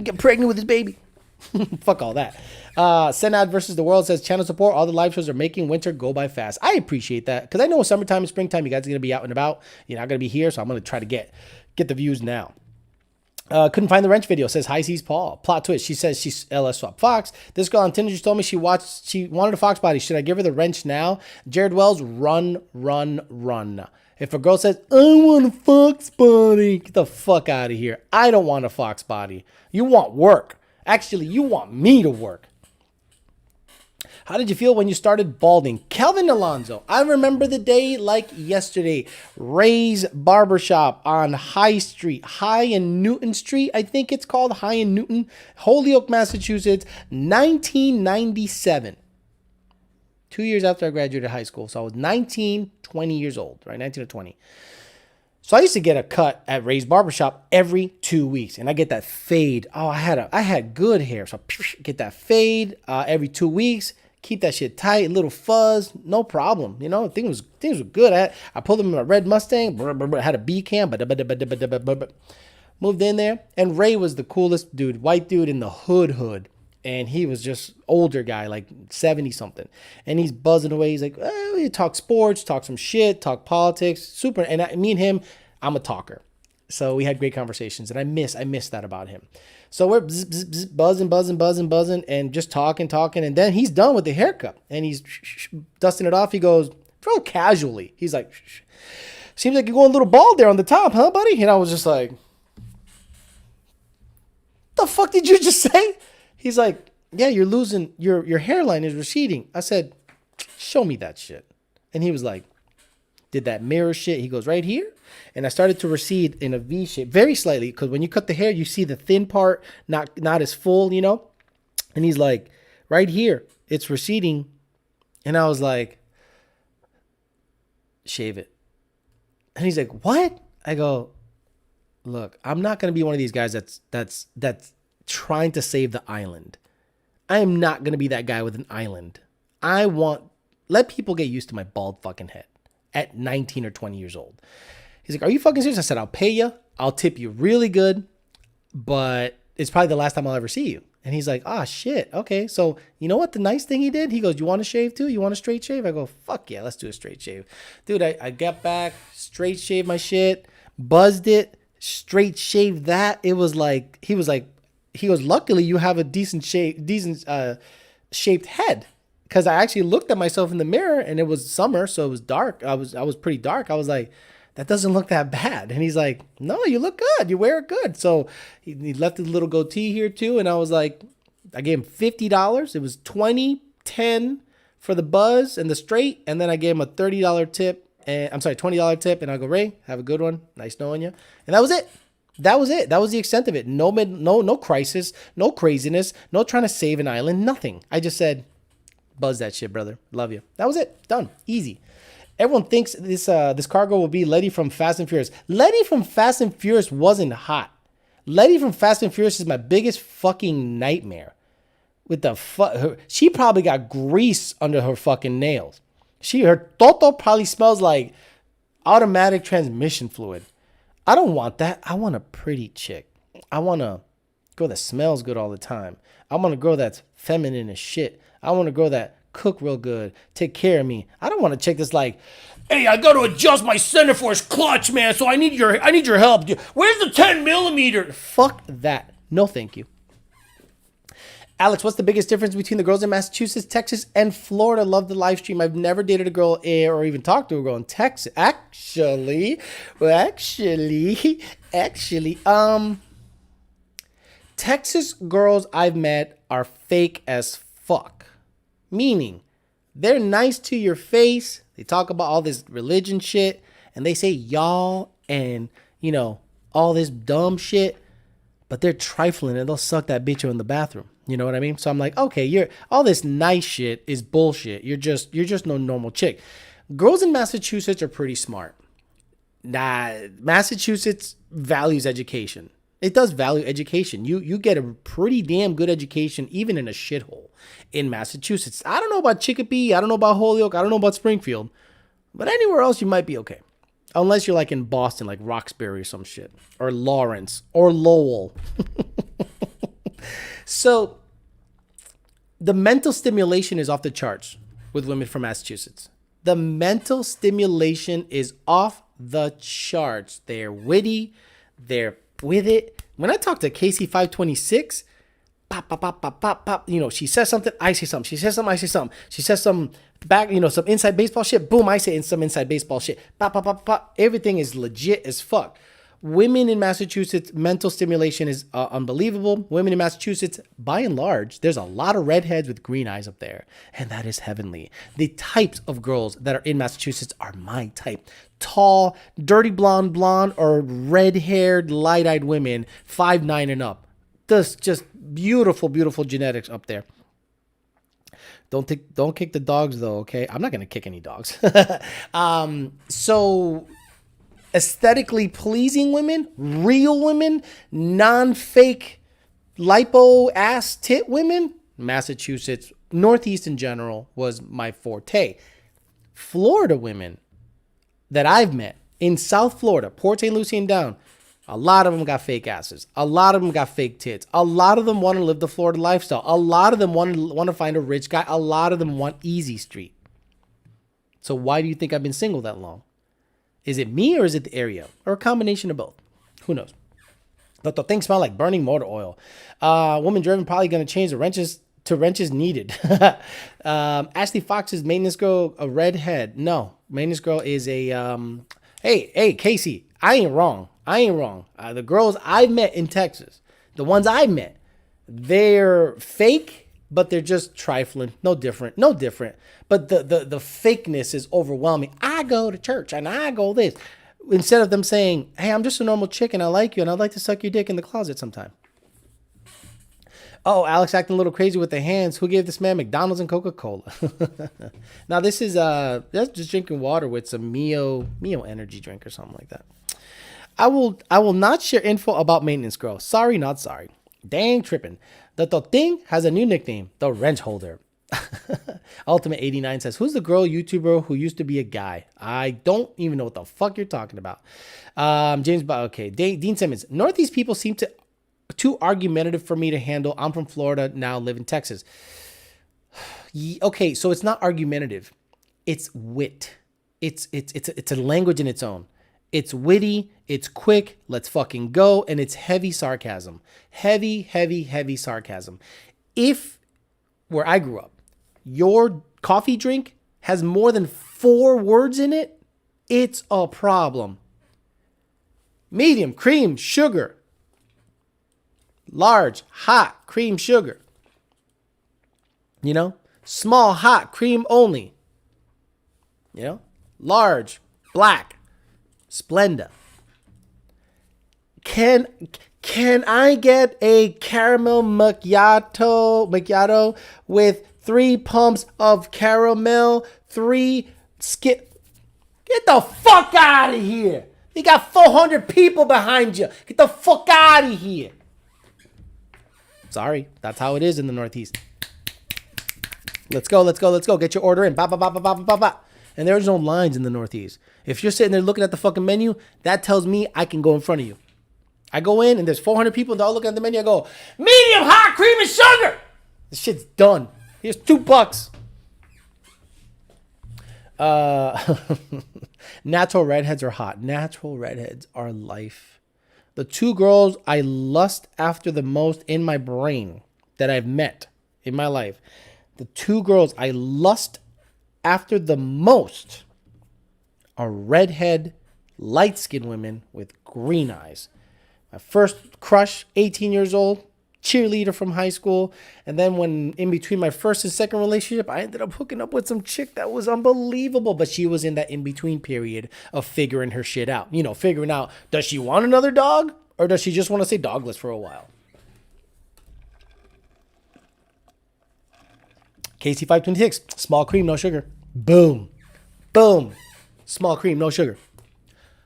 get pregnant with his baby. Fuck all that. Senad versus the World says channel support. All the live shows are making winter go by fast. I appreciate that because I know summertime and springtime, you guys are gonna be out and about. You're not gonna be here, so I'm gonna try to get the views now. Couldn't find the wrench video. Says hi sees Paul. Plot twist. She says she's LS swap Fox. This girl on Tinder just told me she wanted a Fox body. Should I give her the wrench now? Jared Wells, run. If a girl says, I want a Fox body, get the fuck out of here. I don't want a Fox body. You want work. Actually, you want me to work. How did you feel when you started balding? Calvin Alonso. I remember the day like yesterday. Ray's Barbershop on High and Newton Street. I think it's called High and Newton. Holyoke, Massachusetts, 1997. 2 years after I graduated high school. So I was 19, 20 years old, right? 19 or 20. So I used to get a cut at Ray's Barbershop every 2 weeks. And I get that fade. Oh, I had good hair. So I get that fade every 2 weeks. Keep that shit tight, little fuzz, no problem. You know, things were good. I pulled them in a red Mustang, had a B cam, moved in there, and Ray was the coolest dude, white dude in the hood, and he was just older guy, like 70 something, and he's buzzing away. He's like, we talk sports, talk some shit, talk politics, super. And me and him, I'm a talker, so we had great conversations, and I miss that about him. So we're buzzing, and just talking. And then he's done with the haircut and he's dusting it off. He goes, real casually, he's like, seems like you're going a little bald there on the top, huh, buddy? And I was just like, the fuck did you just say? He's like, yeah, you're losing, your hairline is receding. I said, show me that shit. And he was like, did that mirror shit. He goes, right here. And I started to recede in a V shape, very slightly, because when you cut the hair, you see the thin part, not as full, you know? And he's like, right here, it's receding. And I was like, shave it. And he's like, what? I go, look, I'm not going to be one of these guys that's trying to save the island. I am not going to be that guy with an island. Let people get used to my bald fucking head at 19 or 20 years old. He's like, are you fucking serious? I said, I'll pay you. I'll tip you really good, but it's probably the last time I'll ever see you. And he's like, ah, shit. Okay. So you know what? The nice thing he did, he goes, you want to shave too? You want a straight shave? I go, fuck yeah, let's do a straight shave. Dude, I got back, straight shaved my shit, buzzed it, straight shaved that. It was like, he goes, luckily you have a decent shaped head. Cause I actually looked at myself in the mirror and it was summer. So it was dark. I was pretty dark. I was like, that doesn't look that bad. And he's like, no, you look good. You wear it good. So he left a little goatee here too. And I was like, I gave him $50. It was $10 for the buzz and the straight. And then I gave him a $30 tip. And I'm sorry, $20 tip. And I go, Ray, have a good one. Nice knowing you. And that was it. That was the extent of it. No crisis, no craziness, no trying to save an island, nothing. I just said, buzz that shit, brother. Love you. That was it. Done. Easy. Everyone thinks this cargo will be Letty from Fast and Furious. Letty from Fast and Furious wasn't hot. Letty from Fast and Furious is my biggest fucking nightmare. With she probably got grease under her fucking nails. Her toto probably smells like automatic transmission fluid. I don't want that. I want a pretty chick. I want a girl that smells good all the time. I want a girl that's feminine as shit. I want a girl that cook real good, take care of me. I don't want a chick that's like, hey, I got to adjust my center force clutch, man. So I need your help. Where's the 10 millimeter? Fuck that. No, thank you. Alex, what's the biggest difference between the girls in Massachusetts, Texas, and Florida? Love the live stream. I've never dated a girl or even talked to a girl in Texas. Actually, Texas girls I've met are fake as fuck. Meaning, they're nice to your face. They talk about all this religion shit, and they say y'all and, all this dumb shit, but they're trifling and they'll suck that bitch in the bathroom. You know what I mean? So I'm like, okay, all this nice shit is bullshit. You're just no normal chick. Girls in Massachusetts are pretty smart. Nah, Massachusetts values education. It does value education. You get a pretty damn good education even in a shithole in Massachusetts. I don't know about Chicopee. I don't know about Holyoke. I don't know about Springfield. But anywhere else, you might be okay. Unless you're like in Boston, like Roxbury or some shit. Or Lawrence. Or Lowell. So the mental stimulation is off the charts with women from Massachusetts. The mental stimulation is off the charts. They're witty. They're with it. When I talk to Casey 526, pop, pop, pop, pop, pop, pop. You know, she says something, I say something. She says something, I say something. She says some back, some inside baseball shit. Boom, I say some inside baseball shit. Pop, pop, pop, pop. Everything is legit as fuck. Women in Massachusetts, mental stimulation is unbelievable. Women in Massachusetts, by and large, there's a lot of redheads with green eyes up there. And that is heavenly. The types of girls that are in Massachusetts are my type. Tall, dirty blonde, or red-haired, light-eyed women, 5'9" and up. Just beautiful, beautiful genetics up there. Don't kick the dogs though, okay? I'm not gonna kick any dogs. So aesthetically pleasing women, real women, non-fake lipo ass tit women, Massachusetts, Northeast in general was my forte. Florida women that I've met in South Florida, Port St. Lucie and down, a lot of them got fake asses. A lot of them got fake tits. A lot of them want to live the Florida lifestyle. A lot of them want to find a rich guy. A lot of them want easy street. So why do you think I've been single that long? Is it me or is it the area? Or a combination of both? Who knows? But the things smell like burning motor oil. Woman driven probably going to change the wrenches to wrenches needed. Ashley Fox's maintenance girl, a redhead. No, maintenance girl is a... Hey, Casey, I ain't wrong. The girls I've met in Texas, the ones I met, they're fake, but they're just trifling. No different. But the fakeness is overwhelming. I go to church and I go this. Instead of them saying, hey, I'm just a normal chick and I like you and I'd like to suck your dick in the closet sometime. Oh, Alex acting a little crazy with the hands. Who gave this man McDonald's and Coca-Cola? Now this is that's just drinking water with some Mio energy drink or something like that. I will not share info about maintenance girl. Sorry, not sorry. Dang tripping. The thing has a new nickname, the wrench holder. Ultimate 89 says, who's the girl YouTuber who used to be a guy? I don't even know what the fuck you're talking about. James, okay. Dean Simmons. Northeast people seem too argumentative for me to handle. I'm from Florida, now live in Texas. Okay, so it's not argumentative. It's wit. It's a language in its own. It's witty, it's quick, let's fucking go, and it's heavy sarcasm. Heavy sarcasm. If, where I grew up, your coffee drink has more than 4 words in it, it's a problem. Medium, cream, sugar. Large, hot, cream, sugar. Small, hot, cream only. Large, black. Splenda. Can I get a caramel macchiato with 3 pumps of caramel, 3 skip? Get the fuck out of here. You got 400 people behind you. Get the fuck out of here. Sorry, that's how it is in the Northeast. Let's go. Get your order in. Ba, ba, ba, ba, ba, ba, ba. And there's no lines in the Northeast. If you're sitting there looking at the fucking menu, that tells me I can go in front of you. I go in and there's 400 people and they're all looking at the menu. I go, medium, hot, cream, and sugar. This shit's done. Here's $2. Natural redheads are hot. Natural redheads are life. The 2 girls I lust after the most in my brain that I've met in my life. The 2 girls I lust after the most are redhead, light-skinned women with green eyes. My first crush, 18 years old, cheerleader from high school. And then when in between my first and second relationship, I ended up hooking up with some chick that was unbelievable. But she was in that in-between period of figuring her shit out. Figuring out, does she want another dog? Or does she just want to stay dogless for a while? KC526, small cream, no sugar. Boom. Small cream, no sugar.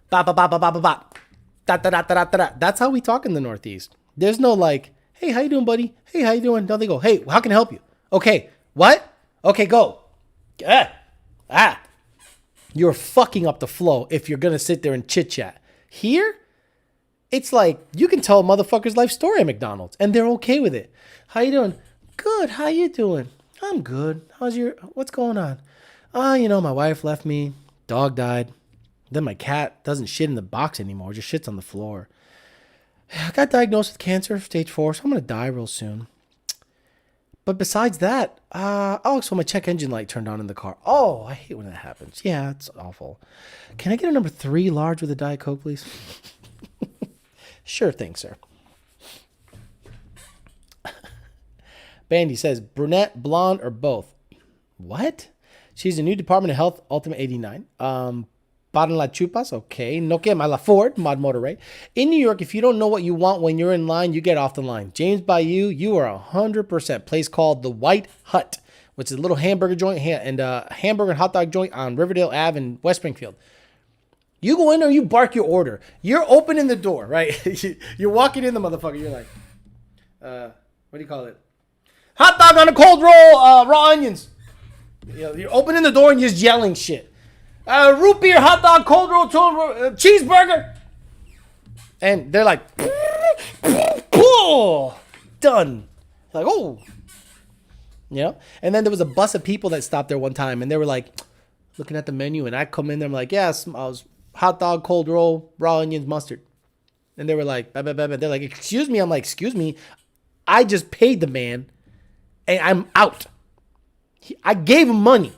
Ba ba ba ba ba ba ba. Da da da da da da. That's how we talk in the Northeast. There's no like, hey, how you doing, buddy? Hey, how you doing? No, they go, hey, how can I help you? Okay, what? Okay, go. You're fucking up the flow if you're gonna sit there and chit chat. Here, it's like you can tell a motherfucker's life story at McDonald's, and they're okay with it. How you doing? Good. How you doing? I'm good. What's going on? My wife left me. Dog died. Then my cat doesn't shit in the box anymore. Just shits on the floor. I got diagnosed with cancer, stage 4, so I'm going to die real soon. But besides that, so my check engine light turned on in the car. Oh, I hate when that happens. Yeah, it's awful. Can I get a number 3 large with a Diet Coke, please? Sure thing, sir. Bandy says, brunette, blonde, or both? What? She's a new Department of Health, Ultimate 89. Baden la chupas, okay. No que la Ford, Mod Motorway. In New York, if you don't know what you want when you're in line, you get off the line. James Bayou, you are 100%. Place called the White Hut, which is a little hamburger joint and a hamburger and hot dog joint on Riverdale Ave in West Springfield. You go in there, you bark your order. You're opening the door, right? You're walking in the motherfucker. You're like, what do you call it? Hot dog on a cold roll, raw onions. You're opening the door and you're just yelling shit. Root beer, hot dog, cold roll, cheeseburger. And they're like, done. Like, oh. And then there was a bus of people that stopped there one time and they were like, looking at the menu. And I come in there, I'm like, yes, I was hot dog, cold roll, raw onions, mustard. And they were like, bah, bah, bah, bah. They're like, excuse me. I'm like, excuse me. I just paid the man and I'm out. I gave him money.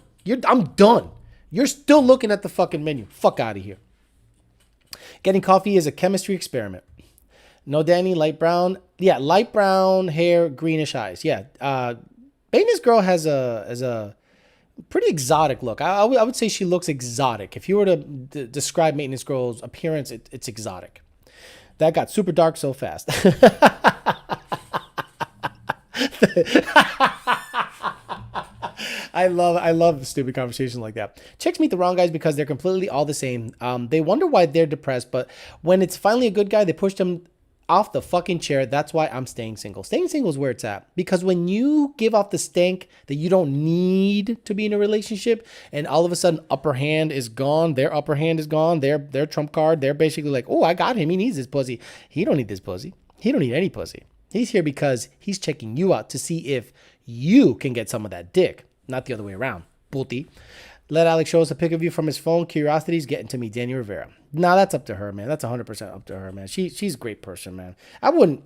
I'm done. You're still looking at the fucking menu. Fuck out of here. Getting coffee is a chemistry experiment. No, Danny, light brown. Yeah, light brown hair, greenish eyes. Yeah. Baina's girl has a pretty exotic look. I would say she looks exotic. If you were to describe Maintenance Girl's appearance, it's exotic. That got super dark so fast. I love stupid conversations like that. Chicks meet the wrong guys because they're completely all the same. They wonder why they're depressed, but when it's finally a good guy, they push them off the fucking chair. That's why I'm staying single. Staying single is where it's at. Because when you give off the stank that you don't need to be in a relationship, and all of a sudden upper hand is gone, their upper hand is gone, their trump card, they're basically like, oh, I got him. He needs this pussy. He don't need this pussy. He don't need any pussy. He's here because he's checking you out to see if you can get some of that dick. Not the other way around. Puti. Let Alex show us a pic of you from his phone. Curiosity's getting to me. Danny Rivera. Nah, that's up to her, man. That's 100% up to her, man. She's a great person, man. I wouldn't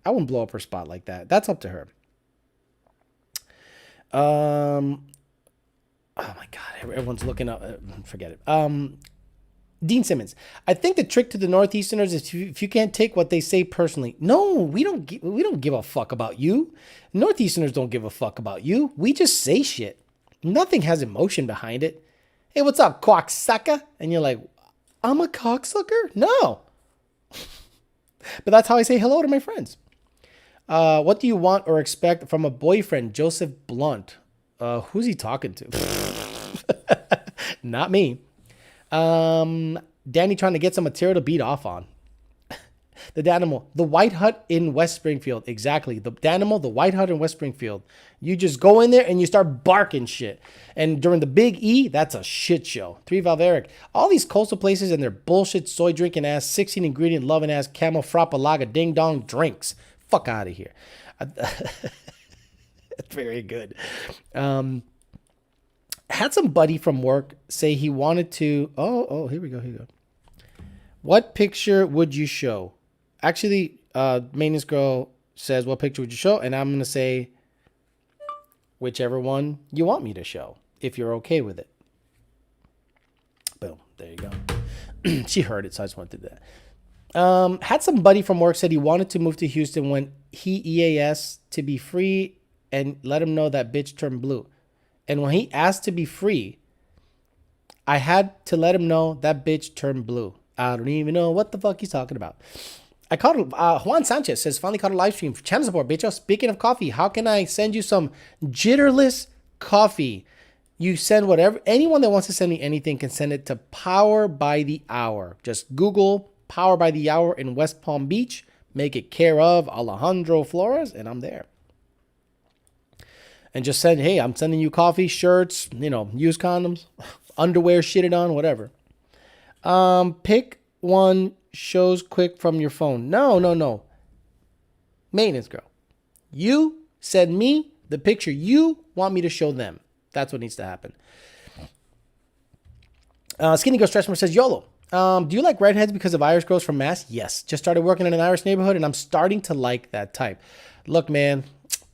blow up her spot like that. That's up to her. Oh my God. Everyone's looking up. Forget it. Dean Simmons. I think the trick to the Northeasterners is if you can't take what they say personally. No, we don't give a fuck about you. Northeasterners don't give a fuck about you. We just say shit. Nothing has emotion behind it. Hey, what's up, cocksucker? And you're like, I'm a cocksucker? No. But that's how I say hello to my friends. What do you want or expect from a boyfriend? Joseph Blunt. Who's he talking to? Not me. Danny trying to get some material to beat off on. The Danimal, the White Hut in West Springfield. Exactly. The Danimal, the White Hut in West Springfield. You just go in there and you start barking shit. And during the Big E, that's a shit show. 3 Valveric. All these coastal places and their bullshit soy drinking ass, 16 ingredient loving ass camel frappa lager ding dong drinks. Fuck out of here. Very good. Had some buddy from work say he wanted to. Oh, here we go. What picture would you show? Actually, Maintenance Girl says, what picture would you show? And I'm going to say, whichever one you want me to show, if you're okay with it. Boom. There you go. She heard it, so I just wanted to do that. Had some buddy from work said he wanted to move to Houston when he EAS to be free and let him know that bitch turned blue. And when he asked to be free, I had to let him know that bitch turned blue. I don't even know what the fuck he's talking about. I caught Juan Sanchez says, finally caught a live stream. Channel support, bitch. Speaking of coffee, how can I send you some jitterless coffee? You send whatever, anyone that wants to send me anything can send it to Power by the Hour. Just Google Power by the Hour in West Palm Beach. Make it care of Alejandro Flores, and I'm there. And just send, hey, I'm sending you coffee, shirts, used condoms, underwear, shitted on, whatever. Pick one, shows quick from your phone. No. Maintenance girl. You send me the picture you want me to show them. That's what needs to happen. Skinny Girl Stretchmer says, YOLO. Do you like redheads because of Irish girls from Mass? Yes. Just started working in an Irish neighborhood, and I'm starting to like that type. Look, man,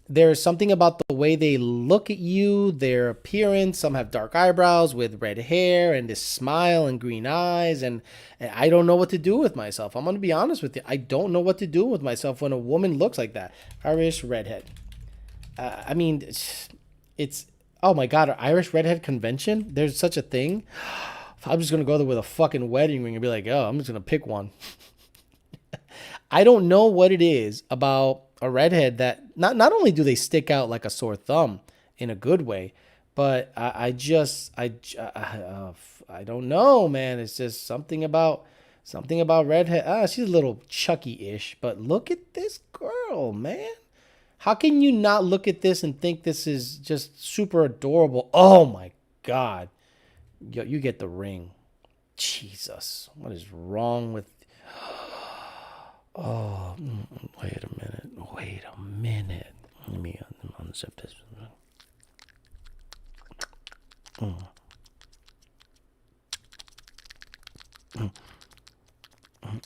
there's something about the way they look at you, their appearance. Some have dark eyebrows with red hair and this smile and green eyes, and I don't know what to do with myself. I'm going to be honest with you. I don't know what to do with myself when a woman looks like that. Irish redhead. It's... Oh my God, an Irish redhead convention? There's such a thing? I'm just going to go there with a fucking wedding ring and be like, oh, I'm just going to pick one. I don't know what it is about a redhead that not only do they stick out like a sore thumb in a good way, but I don't know, man. It's just something about redhead. She's a little Chucky-ish, but look at this girl, man. How can you not look at this and think this is just super adorable? Oh my God. You get the ring. Jesus. What is wrong with... Oh, wait a minute. Let me unzip this.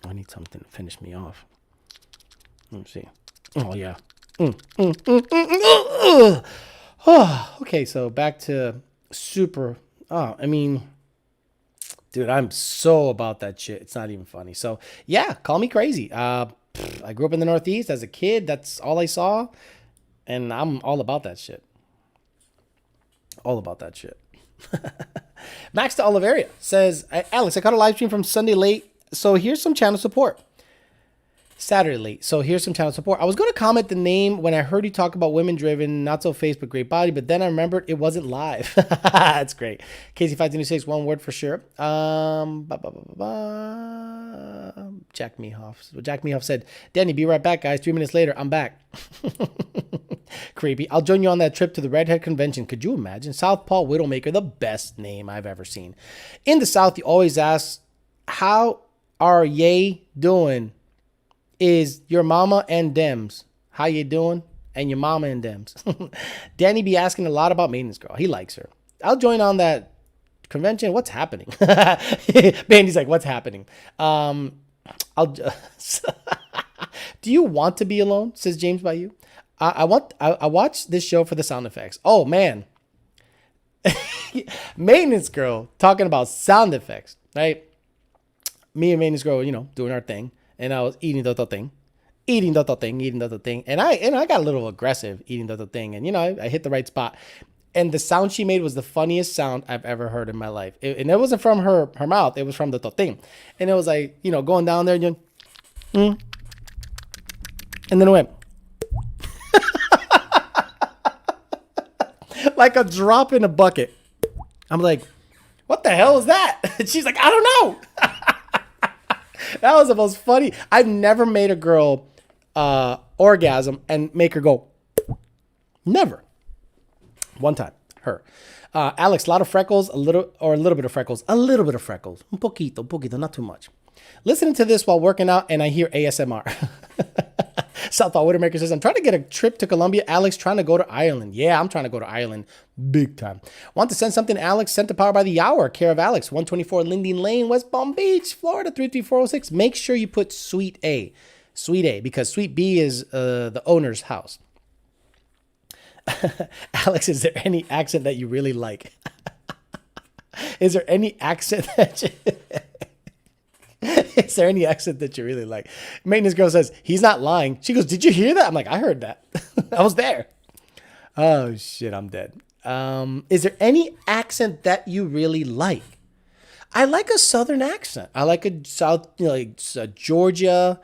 I need something to finish me off. Let me see. Oh, yeah. Okay, so back to super. Dude, I'm so about that shit. It's not even funny. So yeah, call me crazy. I grew up in the Northeast as a kid. That's all I saw, and I'm all about that shit. All about that shit. Max to Oliveria says, Alex, I caught a live stream from Sunday late, so here's some channel support. Saturday late. So here's some channel support. I was going to comment the name when I heard you talk about women driven, not so face, but great body. But then I remembered it wasn't live. That's great. Casey526, one word for sure. Jack Mehoff. So Jack Mehoff said, Danny, be right back, guys. 3 minutes later, I'm back. Creepy. I'll join you on that trip to the Redhead Convention. Could you imagine? Southpaw Widowmaker, the best name I've ever seen. In the South, you always ask, how are ye doing? Is your mama and Dems. How you doing? And your mama and Dems. Danny be asking a lot about Maintenance Girl. He likes her. I'll join on that convention. What's happening? Bandy's like, what's happening? Do you want to be alone? Says James by you. I watch this show for the sound effects. Oh man. Maintenance Girl talking about sound effects, right? Me and Maintenance Girl, doing our thing. And I was eating the thing. And I got a little aggressive eating the thing. And, I hit the right spot. And the sound she made was the funniest sound I've ever heard in my life. And it wasn't from her mouth. It was from the thing. And it was like, going down there. And then it went. Like a drop in a bucket. I'm like, what the hell is that? And she's like, I don't know. That was the most funny. I've never made a girl orgasm and make her go. Never. One time. Her. Alex, a lot of freckles, a little bit of freckles. A little bit of freckles. Un poquito, not too much. Listening to this while working out and I hear ASMR. Southpaw Widowmaker says, I'm trying to get a trip to Colombia. Alex trying to go to Ireland. Yeah, I'm trying to go to Ireland big time. Want to send something, Alex? Sent to Power by the Hour. Care of Alex. 124 Linden Lane, West Palm Beach, Florida, 33406. Make sure you put Suite A. Suite A, because Suite B is the owner's house. Alex, is there any accent that you really like? Is there any accent that you... Is there any accent that you really like? Maintenance Girl says, he's not lying. She goes, did you hear that? I'm like, I heard that. I was there. Oh, shit, I'm dead. Is there any accent that you really like? I like a Southern accent. I like a South, like Georgia,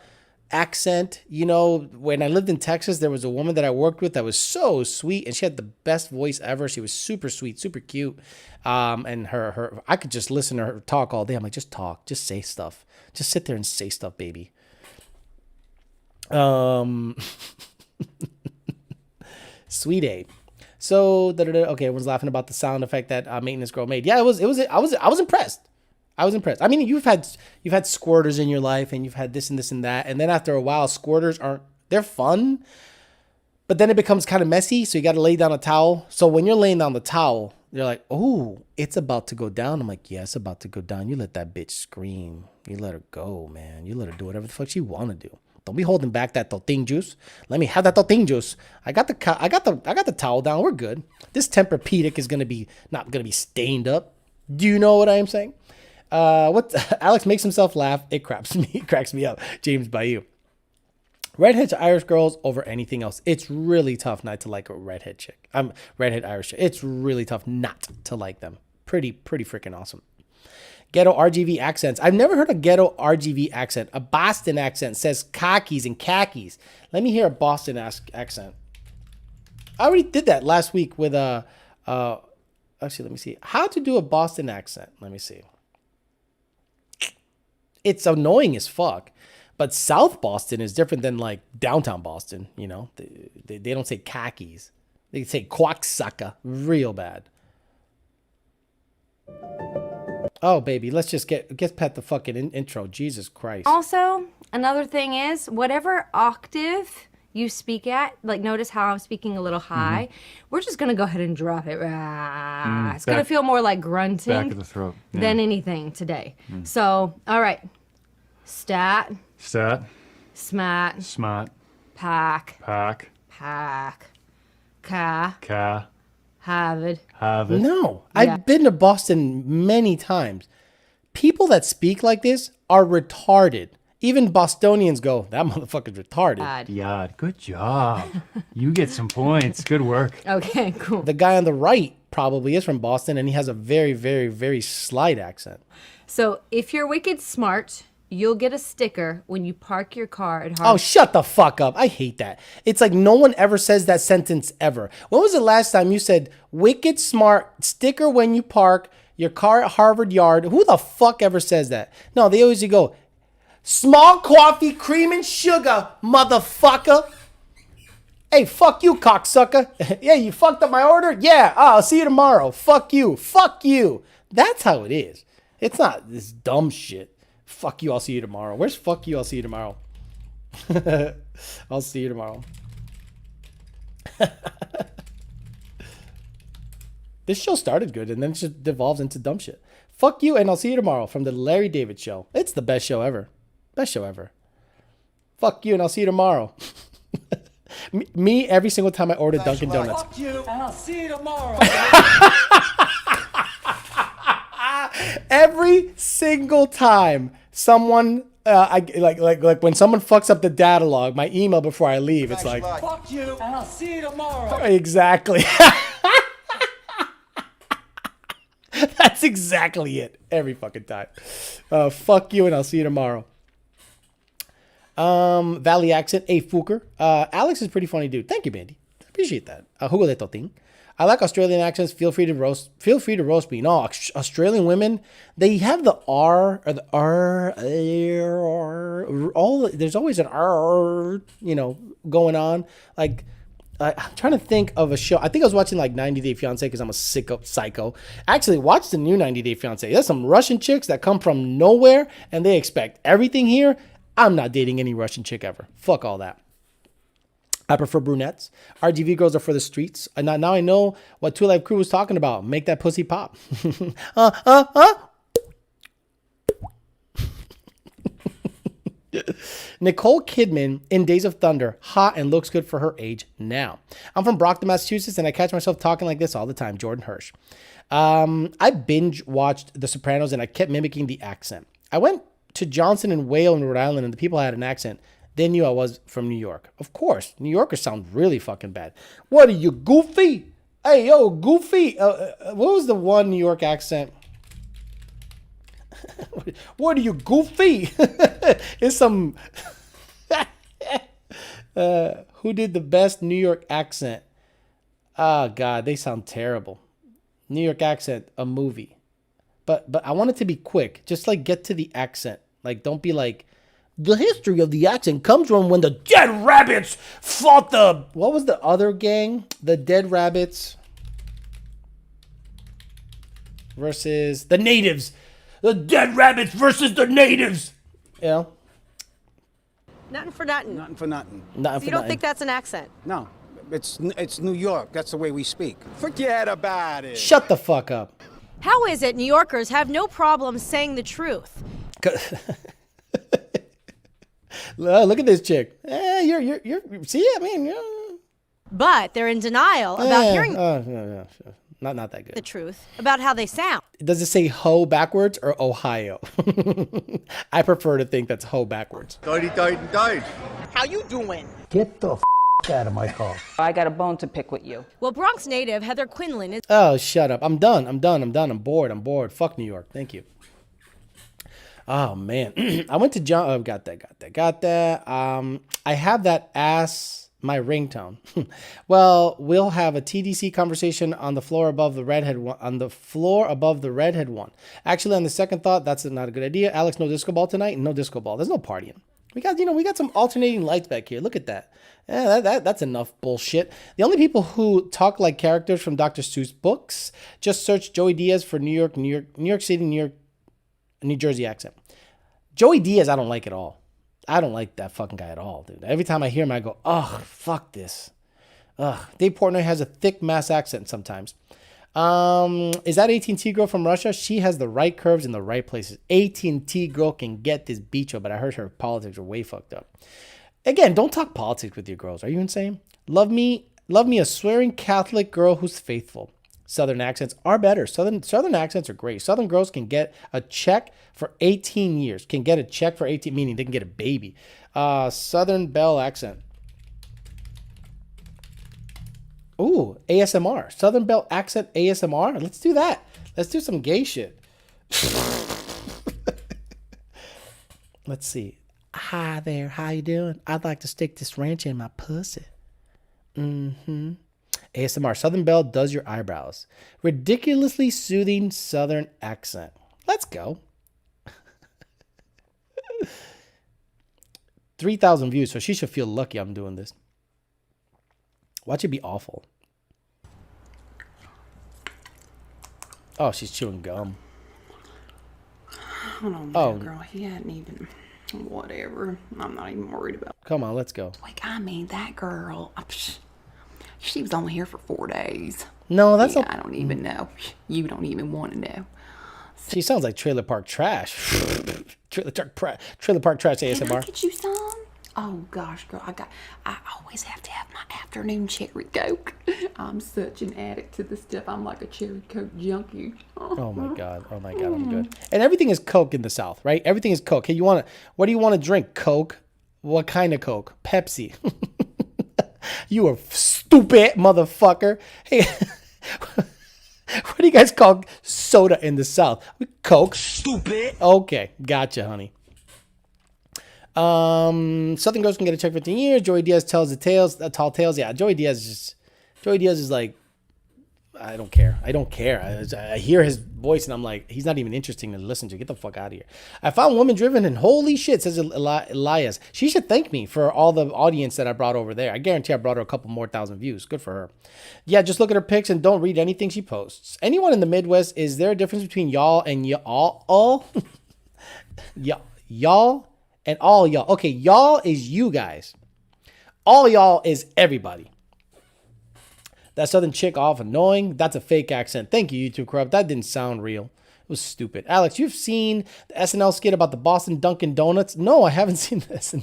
accent. You know, when I lived in Texas, there was a woman that I worked with that was so sweet, and she had the best voice ever. She was super sweet, super cute. And her I could just listen to her talk all day. I'm like, just talk, just say stuff, just sit there and say stuff, baby. Sweet A. So okay, everyone's laughing about the sound effect that maintenance girl made. Yeah, I was impressed. I was impressed. I mean, you've had squirters in your life, and you've had this and this and that, and then after a while, squirters they're fun, but then it becomes kind of messy. So you got to lay down a towel. So when you're laying down the towel, you're like, oh, it's about to go down. I'm like, yeah, it's about to go down. You let that bitch scream. You let her go, man. You let her do whatever the fuck she want to do. Don't be holding back that toting juice. Let me have that toting juice. I got the towel down. We're good. This Tempur-Pedic is not gonna be stained up. Do you know what I am saying? Alex makes himself laugh. It cracks me up. James Bayou. Redhead to Irish girls over anything else. It's really tough not to like a redhead chick. Redhead Irish chick. It's really tough not to like them. Pretty freaking awesome. Ghetto RGV accents. I've never heard a ghetto RGV accent. A Boston accent says khakis and khakis. Let me hear a Boston accent. I already did that last week with actually, let me see. How to do a Boston accent. Let me see. It's annoying as fuck. But South Boston is different than like downtown Boston. You know, they don't say khakis. They say quacksucker real bad. Oh, baby, let's just get past the fucking intro. Jesus Christ. Also, another thing is, whatever octave you speak at, like notice how I'm speaking a little high, we're just going to go ahead and drop it. It's going to feel more like grunting back of the throat than anything today. So, all right. Stat. Smat. Pack. Ka. Harvard. No, I've been to Boston many times. People that speak like this are retarded. Even Bostonians go, that motherfucker's retarded. Yeah, good job. You get some points. Good work. Okay, cool. The guy on the right probably is from Boston, and he has a very, very, very slight accent. So if you're wicked smart, you'll get a sticker when you park your car at Harvard. Oh, shut the fuck up. I hate that. It's like no one ever says that sentence ever. When was the last time you said, wicked smart, sticker when you park your car at Harvard Yard? Who the fuck ever says that? No, they always go, small coffee, cream and sugar, motherfucker. Hey, fuck you, cocksucker. Yeah, you fucked up my order? Yeah, I'll see you tomorrow. Fuck you. Fuck you. That's how it is. It's not this dumb shit. Fuck you, I'll see you tomorrow. Where's fuck you, I'll see you tomorrow? I'll see you tomorrow. This show started good and then it just devolves into dumb shit. Fuck you and I'll see you tomorrow from the Larry David Show. It's the best show ever. Best show ever. Fuck you and I'll see you tomorrow. Me every single time I order Dunkin' Donuts. Fuck you and I'll see you tomorrow. Every single time someone, like when someone fucks up the data log, my email before I leave, it's like, fuck you and I'll see you tomorrow. Exactly. That's exactly it. Every fucking time. Fuck you and I'll see you tomorrow. Valley accent, A Fuker. Alex is a pretty funny dude. Thank you, Bandy. Appreciate that. Hugo de Toting. I like Australian accents. Feel free to roast me. No, Australian women, they have the R or the R. There's always an R, going on. Like, I'm trying to think of a show. I think I was watching like 90 Day Fiance because I'm a psycho. Actually, watch the new 90 Day Fiance. There's some Russian chicks that come from nowhere and they expect everything here. I'm not dating any Russian chick ever. Fuck all that. I prefer brunettes. RGV girls are for the streets. And now I know what Two Life Crew was talking about. Make that pussy pop. Nicole Kidman in Days of Thunder. Hot and looks good for her age now. I'm from Brockton, Massachusetts, and I catch myself talking like this all the time. Jordan Hirsch. I binge watched The Sopranos, and I kept mimicking the accent. I went to Johnson and Whale in Rhode Island, and the people had an accent. They knew I was from New York. Of course, New Yorkers sound really fucking bad. What are you, goofy? Hey, yo, goofy. What was the one New York accent? What are you, goofy? It's some... Who did the best New York accent? Oh, God, they sound terrible. New York accent, a movie. But I want it to be quick. Just like get to the accent. Like, don't be like, the history of the accent comes from when the Dead Rabbits fought the... What was the other gang? The Dead Rabbits versus the Natives. The Dead Rabbits versus the Natives. You know? Nothing for nothing. Nothing for nothing. Nothing So for you don't nothing. think that's an accent? No, it's New York. That's the way we speak. Forget about it. Shut the fuck up. How is it New Yorkers have no problem saying the truth? Look at this chick. You're see, I mean, yeah. But they're in denial about hearing No. Not that the good. truth about how they sound. Does it say ho backwards or Ohio? I prefer to think that's ho backwards. How you doing? Get the out of my car. I got a bone to pick with you. Well, Bronx native Heather Quinlan is Oh, shut up. I'm done. I'm bored. Fuck New York. Thank you. Oh, man. I went to John. Oh, got that. I have that ass, my ringtone. Well, we'll have a TDC conversation on the floor above the redhead one. Actually, on the second thought, that's not a good idea. Alex, no disco ball tonight? No disco ball. There's no partying. We got some alternating lights back here. Look at that. Yeah, that's enough bullshit. The only people who talk like characters from Dr. Seuss books, just search Joey Diaz for New York City, New Jersey accent. Joey Diaz, I don't like at all. I don't like that fucking guy at all, dude. Every time I hear him, I go, ugh, fuck this. Ugh. Dave Portnoy has a thick mass accent sometimes. Is that AT&T girl from Russia? She has the right curves in the right places. AT&T girl can get this bicho, but I heard her politics are way fucked up. Again, don't talk politics with your girls. Are you insane? Love me a swearing Catholic girl who's faithful. Southern accents are better. Southern accents are great. Southern girls can get a check for 18 years. Can get a check for 18, meaning they can get a baby. Southern Belle accent. Ooh, ASMR. Southern Belle accent ASMR. Let's do that. Let's do some gay shit. Let's see. Hi there. How you doing? I'd like to stick this ranch in my pussy. ASMR. Southern Belle does your eyebrows. Ridiculously soothing Southern accent. Let's go. 3,000 views, so she should feel lucky I'm doing this. Watch it be awful. Oh, she's chewing gum. Hold on, Oh. girl. He hadn't even. Whatever. I'm not even worried about. Come on, let's go. Like, I mean, that girl. She was only here for 4 days. No, that's I don't even know. You don't even want to know. She sounds like Trailer Park Trash. Trailer Park Trash Can I ASMR. get you some? Oh gosh, girl, I always have to have my afternoon cherry coke. I'm such an addict to this stuff. I'm like a cherry coke junkie. Oh my god, I'm good. And everything is Coke in the South, right? Everything is Coke. Hey, what do you want to drink? Coke? What kind of Coke? Pepsi. You are stupid motherfucker. Hey, what do you guys call soda in the South? Coke. Stupid. Okay, gotcha, honey. Southern girls can get a check for 15 years. Joey Diaz tells the tales, tall tales. Yeah, Joey Diaz is like, I don't care. I hear his voice and I'm like, he's not even interesting to listen to. Get the fuck out of here. I found woman driven and holy shit, says Elias. She should thank me for all the audience that I brought over there. I guarantee I brought her a couple more thousand views. Good for her. Yeah, just look at her pics and don't read anything she posts. Anyone in the Midwest, is there a difference between y'all and y'all? Y'all and all y'all. Okay, y'all is you guys. All y'all is everybody. That Southern chick off annoying. That's a fake accent. Thank you, YouTube Corrupt. That didn't sound real. It was stupid. Alex, you've seen the SNL skit about the Boston Dunkin' Donuts? No, I haven't seen this.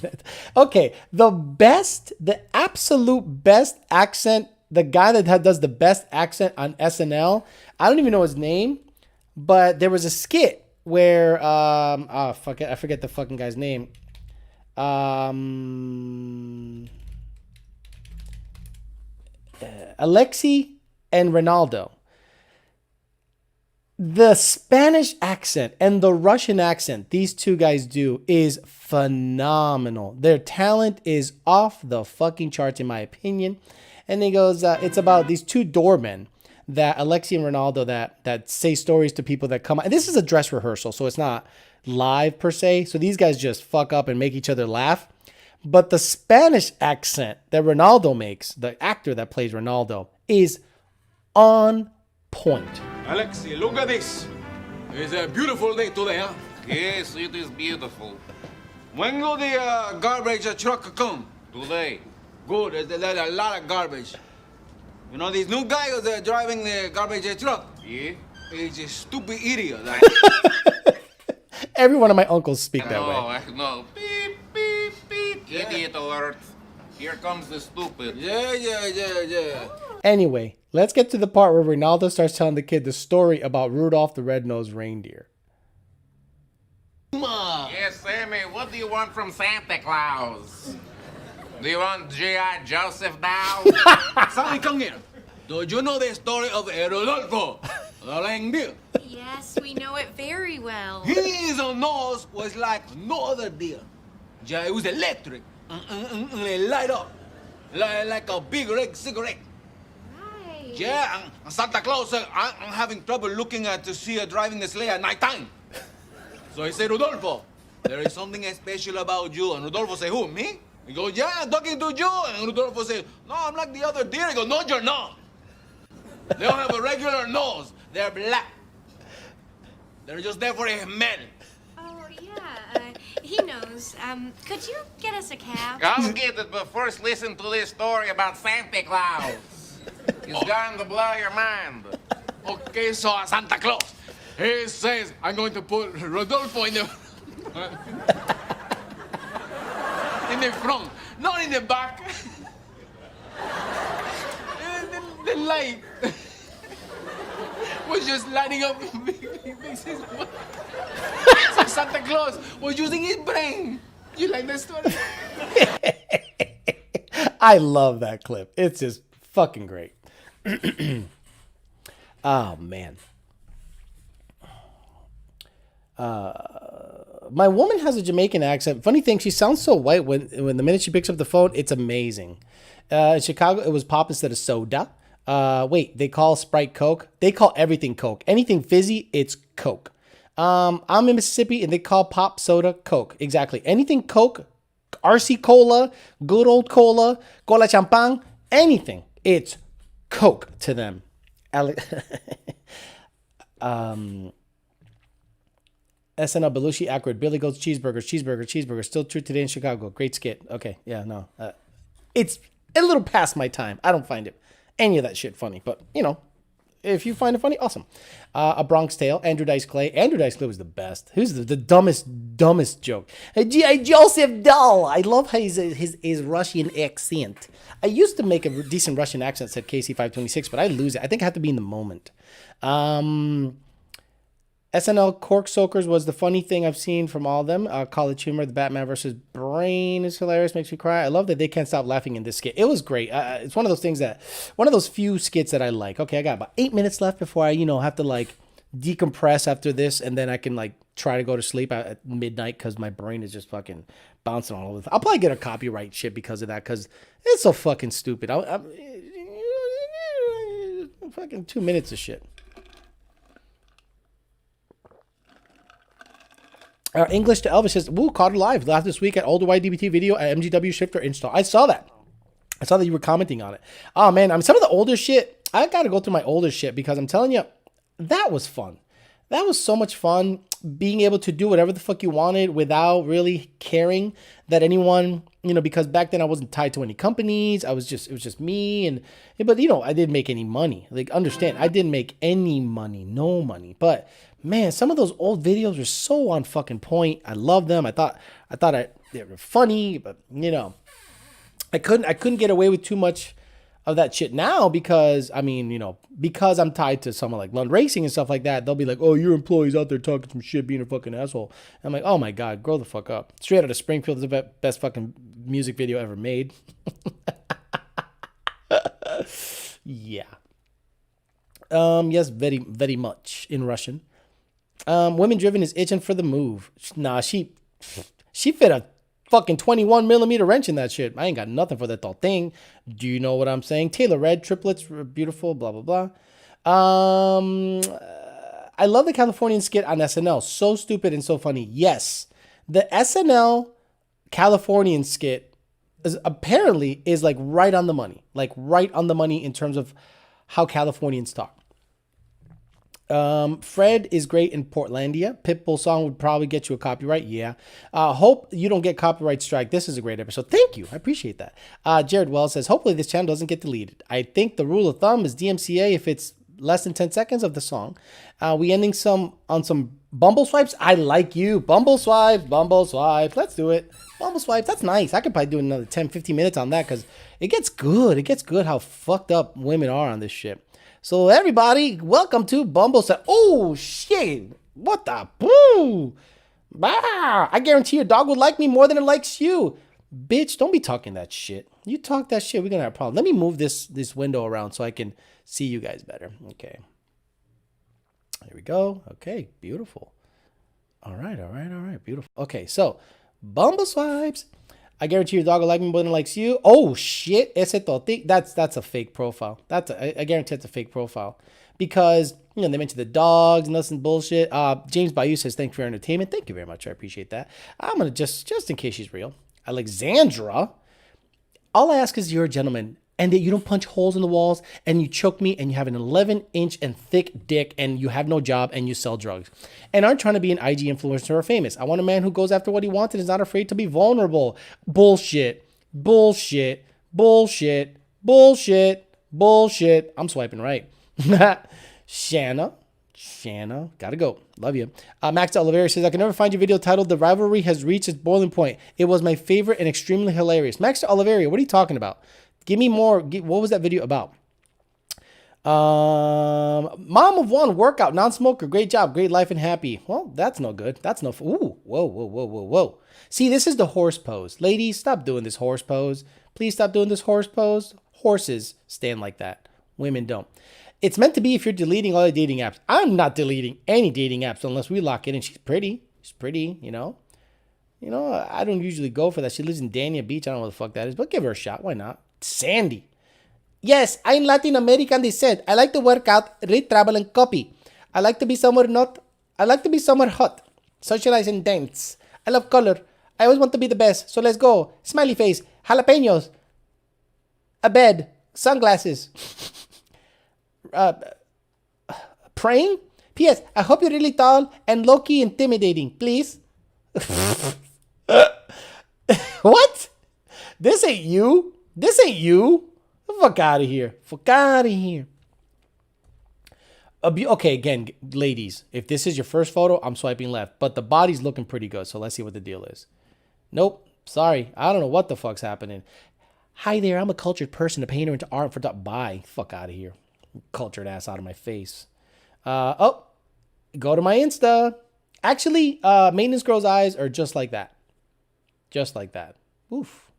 Okay, the absolute best accent, the guy that does the best accent on SNL, I don't even know his name, but there was a skit where, I forget the fucking guy's name. Alexi and Ronaldo. The Spanish accent and the Russian accent these two guys do is phenomenal. Their talent is off the fucking charts, in my opinion. And he goes, it's about these two doormen, that Alexi and Ronaldo, that say stories to people that come out. And this is a dress rehearsal, so it's not live per se. So these guys just fuck up and make each other laugh. But the Spanish accent that Ronaldo makes, the actor that plays Ronaldo, is on point. Alexi, look at this. It's a beautiful day today, huh? Yes, it is beautiful. When will the garbage truck come? Today. Good, there's a lot of garbage. You know, this new guy who's driving the garbage truck? Yeah? He's a stupid idiot. Every one of my uncles speak that way. I know. Beep, beep, beep. Yeah. Idiot alert. Here comes the stupid. Yeah. Anyway, let's get to the part where Ronaldo starts telling the kid the story about Rudolph the Red-Nosed Reindeer. Yes, Sammy, what do you want from Santa Claus? Do you want G.I. Joseph now? Sammy, come here. Do you know the story of Rodolfo, the reindeer? Yes, we know it very well. His nose was like no other deer. Yeah, it was electric. It light up like a big red cigarette. Right. Yeah, and Santa Claus said, I'm having trouble looking to see her driving the sleigh at night time. So he said, Rodolfo, there is something special about you. And Rodolfo said, who, me? He goes, yeah, I'm talking to you. And Rodolfo said, no, I'm like the other deer. He goes, no, you're not. They don't have a regular nose. They're black. They're just there for a smell. Oh, yeah, he knows. Could you get us a cab? I'll get it, but first listen to this story about Santa Claus. It's going to blow your mind. Okay, so Santa Claus, he says, I'm going to put Rodolfo in the in the front, not in the back. The light was just lighting up. So Santa Claus was using his brain. You like that story? I love that clip. It's just fucking great. Oh, man. My woman has a Jamaican accent. Funny thing, she sounds so white when the minute she picks up the phone, it's amazing. In Chicago, it was pop instead of soda. Wait, they call Sprite Coke? They call everything Coke. Anything fizzy, it's Coke. I'm in Mississippi, and they call pop soda Coke. Exactly. Anything Coke, RC Cola, good old Cola, Cola Champagne, anything, it's Coke to them. SNL Belushi, awkward. Billy goes cheeseburger. Still true today in Chicago. Great skit. Okay, yeah, no. It's a little past my time. I don't find any of that shit funny. But, if you find it funny, awesome. A Bronx Tale, Andrew Dice Clay. Andrew Dice Clay was the best. Who's the dumbest joke? G.I. Joseph Doll. I love how his Russian accent. I used to make a decent Russian accent, said KC526, but I lose it. I think I have to be in the moment. SNL Cork Soakers was the funny thing I've seen from all of them. College Humor, the Batman versus Brain is hilarious, makes me cry. I love that they can't stop laughing in this skit. It was great. It's one of those few skits that I like. Okay, I got about 8 minutes left before I, have to decompress after this, and then I can try to go to sleep at midnight because my brain is just fucking bouncing all over. I'll probably get a copyright shit because of that, because it's so fucking stupid. Fucking 2 minutes of shit. English to Elvis says, woo, caught it live last this week at Older White DBT video at MGW Shifter install. I saw that. I saw that you were commenting on it. Oh, man. Some of the older shit, I got to go through my older shit because I'm telling you, that was fun. That was so much fun, being able to do whatever the fuck you wanted without really caring that anyone, because back then I wasn't tied to any companies. It was just me. But I didn't make any money. Understand, I didn't make any money, no money. But man, some of those old videos were so on fucking point. I love them. I thought they were funny, but I couldn't get away with too much of that shit now because because I'm tied to someone like Lund Racing and stuff like that. They'll be like, "Oh, your employee's out there talking some shit, being a fucking asshole." I'm like, "Oh my god, grow the fuck up!" Straight out of Springfield is the best fucking music video ever made. Yeah. Yes, very, very much in Russian. Women driven is itching for the move. Nah, she fit a fucking 21 millimeter wrench in that shit. I ain't got nothing for that thing. Do you know what I'm saying? Taylor Red, triplets, beautiful, blah, blah, blah. I love the Californian skit on SNL. So stupid and so funny. Yes. The SNL Californian skit is like right on the money. Like right on the money in terms of how Californians talk. Fred is great in Portlandia. Pitbull song would probably get you a copyright. Yeah. Hope you don't get copyright strike. This is a great episode. Thank you. I appreciate that. Jared Wells says, hopefully this channel doesn't get deleted. I think the rule of thumb is DMCA if it's less than 10 seconds of the song. We ending on some Bumble swipes. I like you. Bumble swipes. Let's do it. Bumble swipes. That's nice. I could probably do another 10, 15 minutes on that because it gets good. It gets good how fucked up women are on this shit. So everybody, welcome to Bumble. Oh shit! What the boo? Bah! I guarantee your dog would like me more than it likes you. Bitch, don't be talking that shit. You talk that shit, we're gonna have a problem. Let me move this window around so I can see you guys better. Okay. Here we go. Okay, beautiful. All right, beautiful. Okay, so Bumble swipes. I guarantee your dog will like me more than it likes you. Oh shit, ese toti. That's a fake profile. I guarantee it's a fake profile because they mentioned the dogs and nothing bullshit. James Bayou says thanks for your entertainment. Thank you very much. I appreciate that. I'm gonna just in case she's real. Alexandra. All I ask is you're a gentleman and that you don't punch holes in the walls and you choke me and you have an 11-inch and thick dick and you have no job and you sell drugs and aren't trying to be an IG influencer or famous. I want a man who goes after what he wants and is not afraid to be vulnerable. Bullshit. I'm swiping right. Shanna, gotta go. Love you. Max Oliveira says, I can never find your video titled The Rivalry Has Reached Its Boiling Point. It was my favorite and extremely hilarious. Max Oliveira, what are you talking about? Give me more. What was that video about? Mom of one, workout, non-smoker, great job, great life and happy. Well, that's no good. That's no. Ooh, whoa. See, this is the horse pose. Ladies, stop doing this horse pose. Please stop doing this horse pose. Horses stand like that. Women don't. It's meant to be if you're deleting all the dating apps. I'm not deleting any dating apps unless we lock in and she's pretty. She's pretty, I don't usually go for that. She lives in Dania Beach. I don't know what the fuck that is, but give her a shot. Why not? Sandy. Yes, I'm Latin American descent. I like to work out, read, travel, and copy. I like to be somewhere hot. Socialize and dance. I love color. I always want to be the best. So let's go. Smiley face. Jalapenos. A bed. Sunglasses. Praying? P.S. I hope you're really tall and low-key intimidating. Please. What? This ain't you. Fuck out of here. Okay, again, ladies, if this is your first photo, I'm swiping left. But the body's looking pretty good, so let's see what the deal is. Nope. Sorry. I don't know what the fuck's happening. Hi there, I'm a cultured person, a painter into art for bye. Fuck out of here. Cultured ass out of my face. Go to my Insta. Actually, maintenance girl's eyes are just like that. Oof.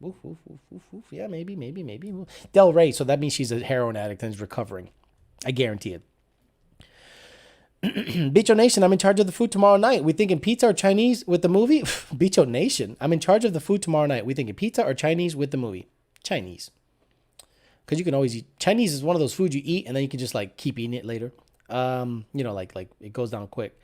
Yeah, maybe. Del Rey, so that means she's a heroin addict and is recovering. I guarantee it. Bicho Nation, I'm in charge of the food tomorrow night. We thinking pizza or Chinese with the movie? Bicho Nation, I'm in charge of the food tomorrow night. We thinking pizza or Chinese with the movie? Chinese. Because you can always eat. Chinese is one of those foods you eat and then you can just like keep eating it later. Like it goes down quick.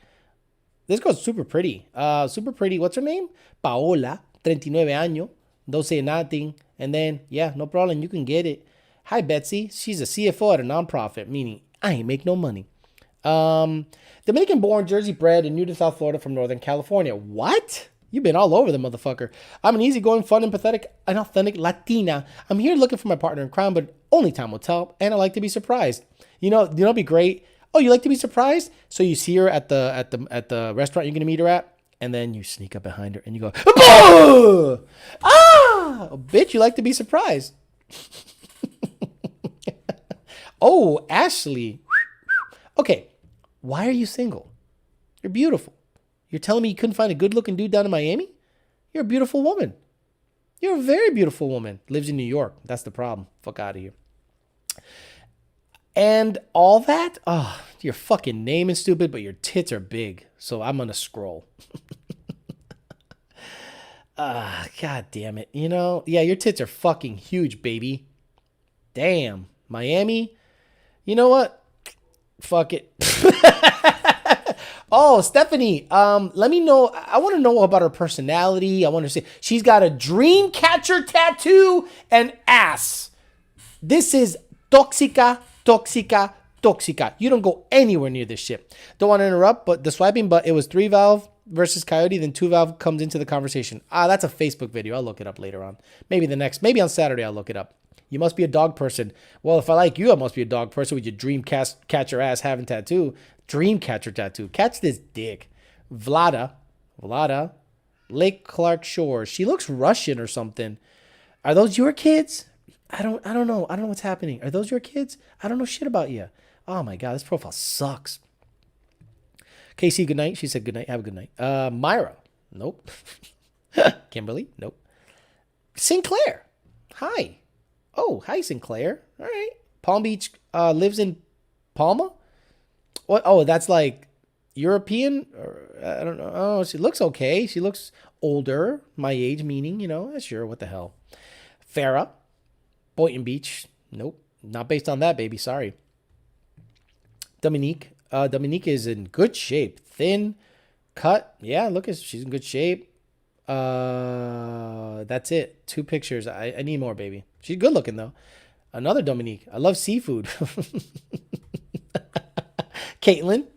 This girl's super pretty. What's her name? Paola, 39 años. Don't say nothing. And then, yeah, no problem. You can get it. Hi, Betsy. She's a CFO at a nonprofit, meaning I ain't make no money. Dominican-born, Jersey-bred, and new to South Florida from Northern California. What? You've been all over the motherfucker. I'm an easygoing, fun, and pathetic, and authentic Latina. I'm here looking for my partner in crime, but only time will tell, and I like to be surprised. It'd be great. Oh, you like to be surprised? So you see her at the restaurant you're gonna meet her at, and then you sneak up behind her and you go, bitch, you like to be surprised. Oh, Ashley. Okay, why are you single? You're beautiful. You're telling me you couldn't find a good-looking dude down in Miami? You're a beautiful woman. You're a very beautiful woman. Lives in New York. That's the problem. Fuck out of here. And all that? Oh, your fucking name is stupid, but your tits are big. So I'm going to scroll. God damn it. You know, yeah, your tits are fucking huge, baby. Damn. Miami? You know what? Fuck it. Oh, Stephanie, let me know. I want to know about her personality. I want to see. She's got a dream catcher tattoo and ass. This is toxica, toxica, toxica. You don't go anywhere near this shit. Don't want to interrupt, but the swiping, but it was 3-valve versus Coyote, then 2-valve comes into the conversation. That's a Facebook video. I'll look it up later on. Maybe on Saturday I'll look it up. You must be a dog person. Well, if I like you, I must be a dog person with your dream catcher ass having tattoo. Dream catcher tattoo. Catch this dick. Vlada, Lake Clark Shore. She looks Russian or something. Are those your kids? I don't know. I don't know what's happening. Are those your kids? I don't know shit about you. Oh my God, this profile sucks. Casey, good night. She said good night. Have a good night. Myra. Nope. Kimberly. Nope. Sinclair. Hi. Oh, hi, Sinclair. All right. Palm Beach lives in Palma? What? Oh, that's like European? Or, I don't know. Oh, she looks okay. She looks older. My age, meaning, sure, what the hell. Farah. Boynton Beach. Nope. Not based on that, baby. Sorry. Dominique. Dominique is in good shape. Thin. Cut. Yeah, she's in good shape. That's it. 2 pictures. I need more, baby. She's good looking though. Another Dominique. I love seafood. Caitlin.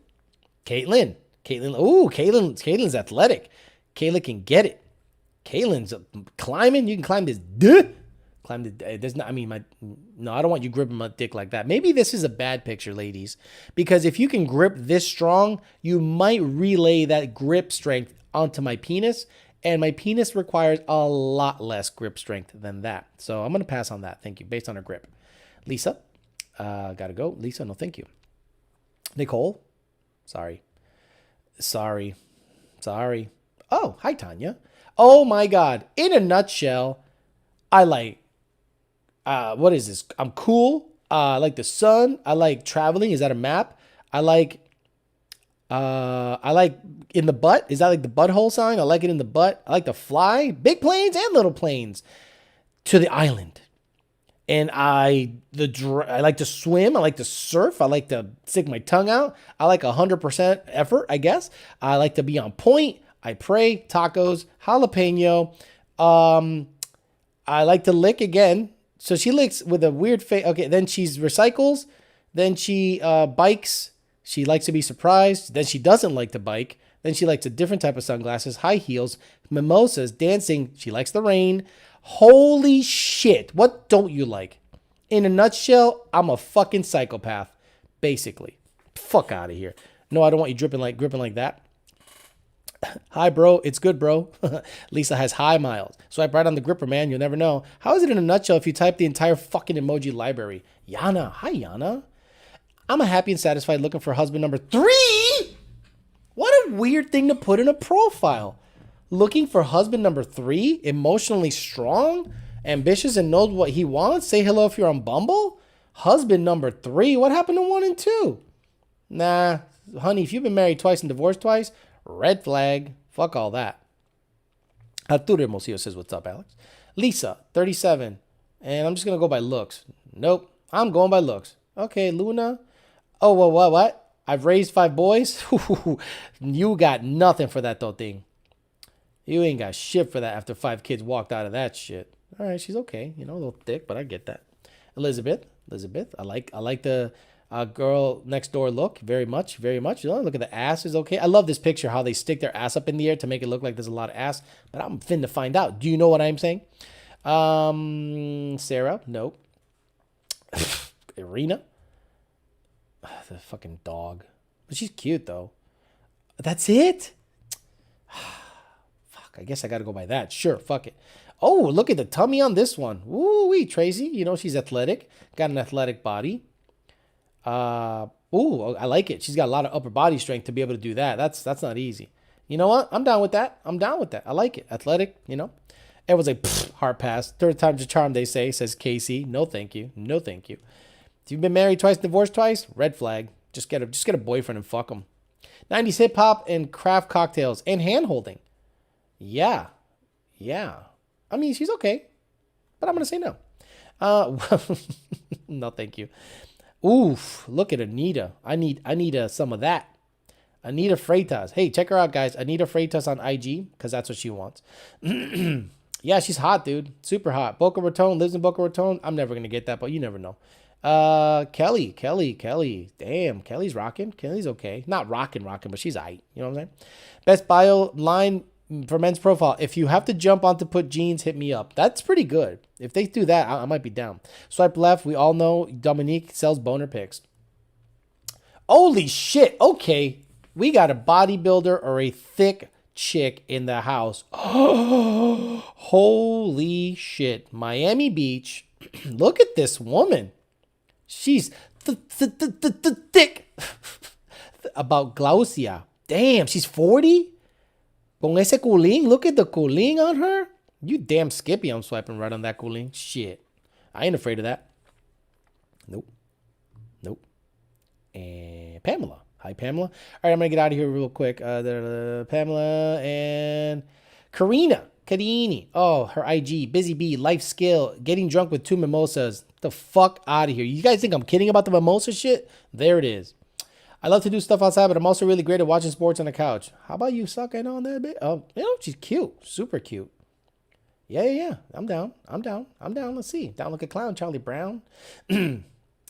Ooh, Caitlin's athletic. Caitlin can get it. Caitlin's climbing. You can climb this. There's not. I mean, no. I don't want you gripping my dick like that. Maybe this is a bad picture, ladies, because if you can grip this strong, you might relay that grip strength onto my penis. And my penis requires a lot less grip strength than that. So I'm going to pass on that. Thank you. Based on her grip. Lisa. Gotta go. Lisa, no thank you. Nicole. Sorry. Oh, hi, Tanya. Oh, my God. In a nutshell, I like... what is this? I'm cool. I like the sun. I like traveling. Is that a map? I like in the butt. Is that like the butthole sign? I like it in the butt. I like to fly, big planes and little planes, to the island. And I like to swim. I like to surf. I like to stick my tongue out. I like 100% effort, I guess. I like to be on point. I pray, tacos, jalapeno. I like to lick again. So she licks with a weird face. Okay, then she recycles. Then she bikes. She likes to be surprised. Then she doesn't like to bike. Then she likes a different type of sunglasses, high heels, mimosas, dancing. She likes the rain. Holy shit. What don't you like? In a nutshell, I'm a fucking psychopath, basically. Fuck out of here. No, I don't want you gripping like that. Hi, bro. It's good, bro. Lisa has high miles. Swipe right on the gripper, man. You'll never know. How is it in a nutshell if you type the entire fucking emoji library? Yana. Hi, Yana. I'm a happy and satisfied looking for husband number 3. What a weird thing to put in a profile. Looking for husband number 3? Emotionally strong? Ambitious and knows what he wants? Say hello if you're on Bumble? Husband number 3? What happened to 1 and 2? Nah, honey, if you've been married twice and divorced twice, red flag. Fuck all that. Arturo Hermosillo says, what's up, Alex? Lisa, 37. And I'm just going to go by looks. Nope. I'm going by looks. Okay, Luna. Oh, well, what? I've raised 5 boys? You got nothing for that, though, thing. You ain't got shit for that after 5 kids walked out of that shit. All right, she's okay. A little thick, but I get that. Elizabeth. I like the girl next door look very much. Look at the ass is okay. I love this picture, how they stick their ass up in the air to make it look like there's a lot of ass. But I'm finna find out. Do you know what I'm saying? Sarah. Nope. Irina. The fucking dog. But she's cute, though. That's it? Fuck, I guess I gotta go by that. Sure, fuck it. Oh, look at the tummy on this one. Woo-wee, Tracy. She's athletic. Got an athletic body. I like it. She's got a lot of upper body strength to be able to do that. That's not easy. You know what? I'm down with that. I like it. Athletic, Everyone's like, hard pass. 3rd time's a charm, they say, says Casey. No, thank you. If you've been married twice, divorced twice, red flag. Just get a boyfriend and fuck him. 90s hip hop and craft cocktails and hand holding. Yeah. I mean, she's okay, but I'm gonna say no. No, thank you. Oof, look at Anita. I need some of that. Anita Freitas. Hey, check her out, guys. Anita Freitas on IG, because that's what she wants. Yeah, she's hot, dude. Super hot. Boca Raton, lives in Boca Raton. I'm never going to get that, but you never know. Kelly. Damn, Kelly's rocking. Kelly's okay. Not rocking, but she's aight. You know what I'm saying? Best bio line for men's profile. If you have to jump on to put jeans, hit me up. That's pretty good. If they do that, I might be down. Swipe left. We all know Dominique sells boner pics. Holy shit. Okay. We got a bodybuilder or a thick chick in the house. Holy shit. Miami Beach. Look at this woman. She's thick. About Glaucia. Damn, she's 40? Con ese culín. Look at the culín on her. You damn Skippy, I'm swiping right on that culín. Shit. I ain't afraid of that. Nope. And Pamela. Hi, Pamela. All right, I'm going to get out of here real quick. Pamela and Karina Carini. Oh, her IG. Busy Bee. Life skill. Getting drunk with 2 mimosas. The fuck out of here. You guys think I'm kidding about the mimosa shit? There it is. I love to do stuff outside, but I'm also really great at watching sports on the couch. How about you sucking on that bit? Oh, she's cute. Super cute. Yeah. I'm down. Let's see. Down like a clown, Charlie Brown.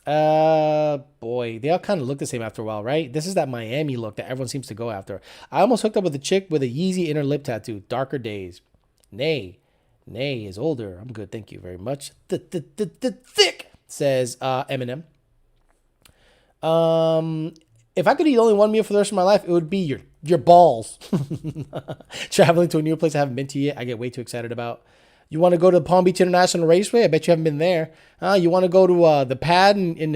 Boy, they all kind of look the same after a while, right? This is that Miami look that everyone seems to go after. I almost hooked up with a chick with a Yeezy inner lip tattoo. Darker days. Nay is older. I'm good, thank you very much. Thick, says Eminem. If I could eat only one meal for the rest of my life, it would be your balls. Traveling to a new place I haven't been to yet, I get way too excited about. You want to go to the Palm Beach International Raceway? I bet you haven't been there. You want to go to the Pad in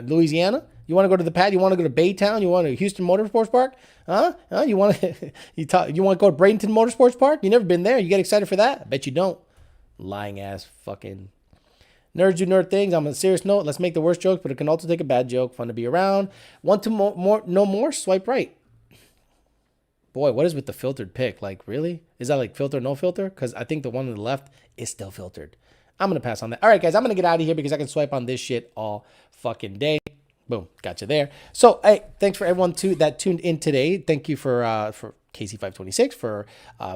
Louisiana? You want to go to the Pad? You want to go to Baytown? You want to Houston Motorsports Park? You want to you want to go to Bradenton Motorsports Park? You never been there. You get excited for that? I bet you don't. Lying ass fucking nerds do nerd things. On a serious note, let's make the worst jokes, but it can also take a bad joke. Fun to be around. Want to know more? Swipe right. Boy, what is with the filtered pic? Like, really? Is that like filter, no filter? Because I think the one on the left is still filtered. I'm going to pass on that. All right, guys, I'm going to get out of here because I can swipe on this shit all fucking day. Boom, got you there. So, hey, thanks for everyone that tuned in today. Thank you for KC526 for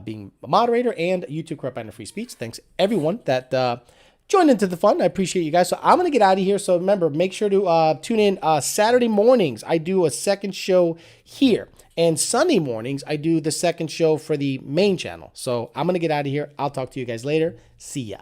being a moderator and YouTube Corrupt and Free Speech. Thanks, everyone that joined into the fun. I appreciate you guys. So I'm going to get out of here. So remember, make sure to tune in Saturday mornings. I do a second show here. And Sunday mornings, I do the second show for the main channel. So I'm going to get out of here. I'll talk to you guys later. See ya.